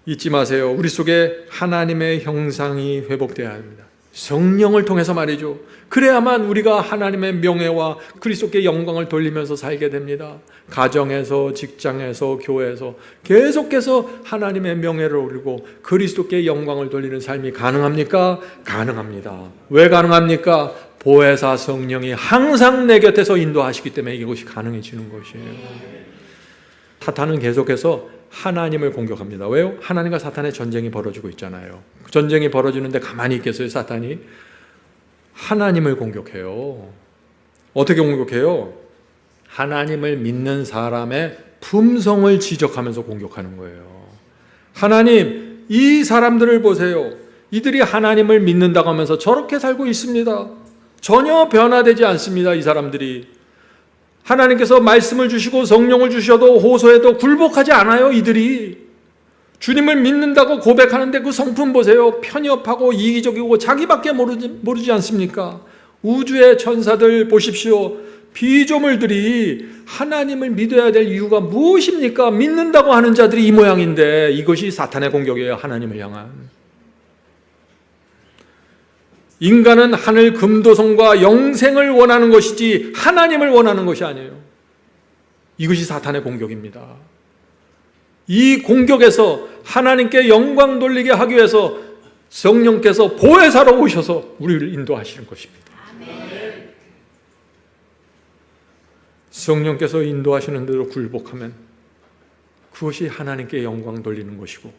잊지 마세요. 우리 속에 하나님의 형상이 회복되어야 합니다. 성령을 통해서 말이죠. 그래야만 우리가 하나님의 명예와 그리스도께 영광을 돌리면서 살게 됩니다. 가정에서, 직장에서, 교회에서 계속해서 하나님의 명예를 올리고 그리스도께 영광을 돌리는 삶이 가능합니까? 가능합니다. 왜 가능합니까? 보혜사 성령이 항상 내 곁에서 인도하시기 때문에 이것이 가능해지는 것이에요. 사탄은 계속해서 하나님을 공격합니다. 왜요? 하나님과 사탄의 전쟁이 벌어지고 있잖아요. 전쟁이 벌어지는데 가만히 있겠어요, 사탄이? 하나님을 공격해요. 어떻게 공격해요? 하나님을 믿는 사람의 품성을 지적하면서 공격하는 거예요. 하나님, 이 사람들을 보세요. 이들이 하나님을 믿는다고 하면서 저렇게 살고 있습니다. 전혀 변화되지 않습니다, 이 사람들이. 하나님께서 말씀을 주시고 성령을 주셔도 호소해도 굴복하지 않아요, 이들이. 주님을 믿는다고 고백하는데 그 성품 보세요. 편협하고 이기적이고 자기밖에 모르지 않습니까? 우주의 천사들 보십시오. 피조물들이 하나님을 믿어야 될 이유가 무엇입니까? 믿는다고 하는 자들이 이 모양인데 이것이 사탄의 공격이에요. 하나님을 향한. 인간은 하늘 금도성과 영생을 원하는 것이지 하나님을 원하는 것이 아니에요. 이것이 사탄의 공격입니다. 이 공격에서 하나님께 영광 돌리게 하기 위해서 성령께서 보혜사로 오셔서 우리를 인도하시는 것입니다. 성령께서 인도하시는 대로 굴복하면 그것이 하나님께 영광 돌리는 것이고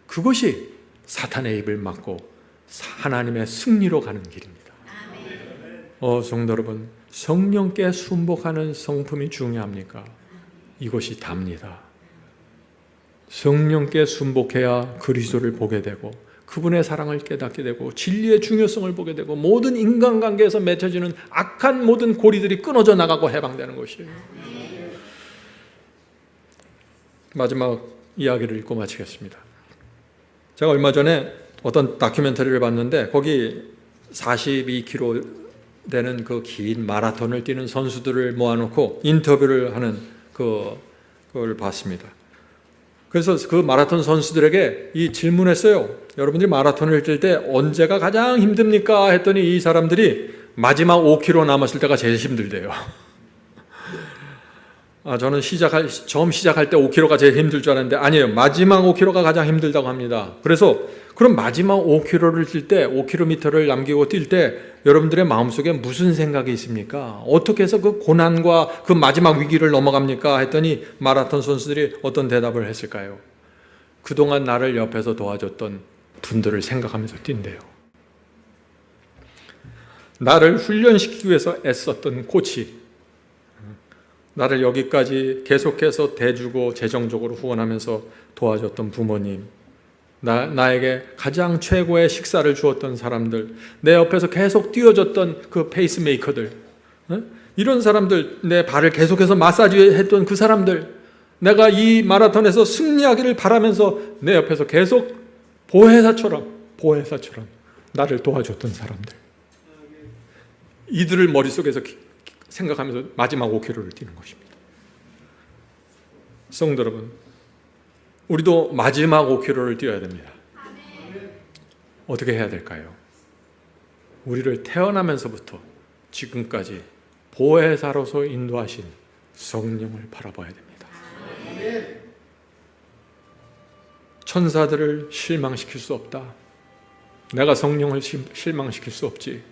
그것이 사탄의 입을 막고 하나님의 승리로 가는 길입니다. 성도 여러분, 성령께 순복하는 성품이 중요합니까? 이것이 답니다. 성령께 순복해야 그리스도를 보게 되고 그분의 사랑을 깨닫게 되고 진리의 중요성을 보게 되고 모든 인간관계에서 맺혀지는 악한 모든 고리들이 끊어져 나가고 해방되는 것이에요. 마지막 이야기를 읽고 마치겠습니다. 제가 얼마 전에 어떤 다큐멘터리를 봤는데 거기 42km 되는 그 긴 마라톤을 뛰는 선수들을 모아놓고 인터뷰를 하는 그걸 봤습니다. 그래서 그 마라톤 선수들에게 이 질문했어요. 여러분들이 마라톤을 뛸 때 언제가 가장 힘듭니까? 했더니 이 사람들이 마지막 5km 남았을 때가 제일 힘들대요. 저는 처음 시작할 때 5km가 제일 힘들 줄 알았는데 아니에요. 마지막 5km가 가장 힘들다고 합니다. 그래서 그럼 마지막 5km를 뛸 때 5km를 남기고 뛸 때 여러분들의 마음속에 무슨 생각이 있습니까? 어떻게 해서 그 고난과 그 마지막 위기를 넘어갑니까? 했더니 마라톤 선수들이 어떤 대답을 했을까요? 그동안 나를 옆에서 도와줬던 분들을 생각하면서 뛴대요. 나를 훈련시키기 위해서 애썼던 코치, 나를 여기까지 계속해서 대주고 재정적으로 후원하면서 도와줬던 부모님, 나에게 가장 최고의 식사를 주었던 사람들, 내 옆에서 계속 뛰어줬던 그 페이스메이커들, 이런 사람들, 내 발을 계속해서 마사지했던 그 사람들, 내가 이 마라톤에서 승리하기를 바라면서 내 옆에서 계속 보혜사처럼 나를 도와줬던 사람들, 이들을 머릿속에서 생각하면서 마지막 5km를 뛰는 것입니다. 성도 여러분, 우리도 마지막 5km를 뛰어야 됩니다. 어떻게 해야 될까요? 우리를 태어나면서부터 지금까지 보혜사로서 인도하신 성령을 바라봐야 됩니다. 천사들을 실망시킬 수 없다. 내가 성령을 실망시킬 수 없지.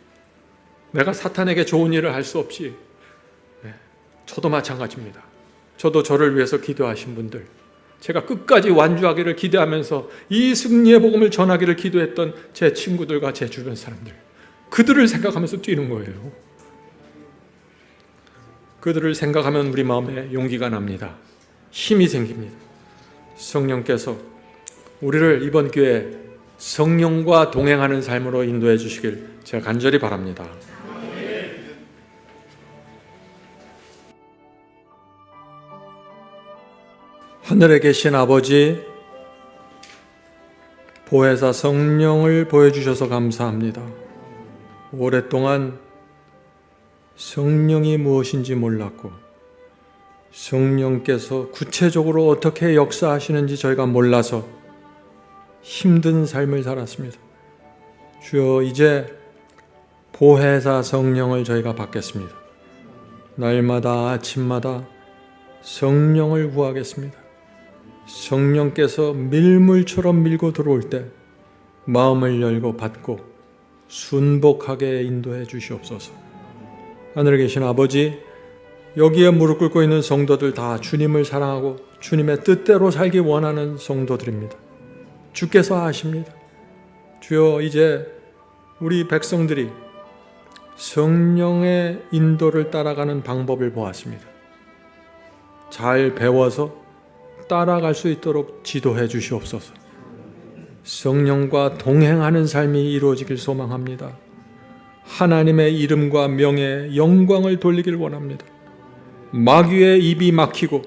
내가 사탄에게 좋은 일을 할 수 없지. 저도 마찬가지입니다. 저도 저를 위해서 기도하신 분들, 제가 끝까지 완주하기를 기대하면서 이 승리의 복음을 전하기를 기도했던 제 친구들과 제 주변 사람들, 그들을 생각하면서 뛰는 거예요. 그들을 생각하면 우리 마음에 용기가 납니다. 힘이 생깁니다. 성령께서 우리를 이번 기회에 성령과 동행하는 삶으로 인도해 주시길 제가 간절히 바랍니다. 하늘에 계신 아버지, 보혜사 성령을 보여주셔서 감사합니다. 오랫동안 성령이 무엇인지 몰랐고 성령께서 구체적으로 어떻게 역사하시는지 저희가 몰라서 힘든 삶을 살았습니다. 주여, 이제 보혜사 성령을 저희가 받겠습니다. 날마다 아침마다 성령을 구하겠습니다. 성령께서 밀물처럼 밀고 들어올 때 마음을 열고 받고 순복하게 인도해 주시옵소서. 하늘에 계신 아버지, 여기에 무릎 꿇고 있는 성도들 다 주님을 사랑하고 주님의 뜻대로 살기 원하는 성도들입니다. 주께서 아십니다. 주여, 이제 우리 백성들이 성령의 인도를 따라가는 방법을 보았습니다. 잘 배워서 따라갈 수 있도록 지도해 주시옵소서. 성령과 동행하는 삶이 이루어지길 소망합니다. 하나님의 이름과 명예, 영광을 돌리길 원합니다. 마귀의 입이 막히고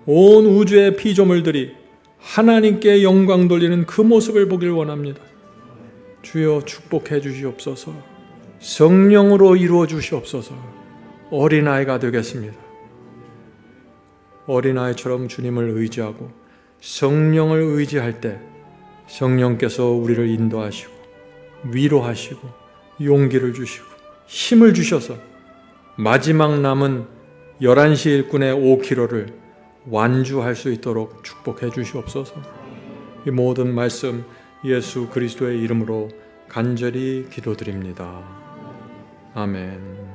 온 우주의 피조물들이 하나님께 영광 돌리는 그 모습을 보길 원합니다. 주여, 축복해 주시옵소서. 성령으로 이루어 주시옵소서. 어린아이가 되겠습니다. 어린아이처럼 주님을 의지하고 성령을 의지할 때 성령께서 우리를 인도하시고 위로하시고 용기를 주시고 힘을 주셔서 마지막 남은 11시 일꾼의 5km를 완주할 수 있도록 축복해 주시옵소서. 이 모든 말씀 예수 그리스도의 이름으로 간절히 기도드립니다. 아멘.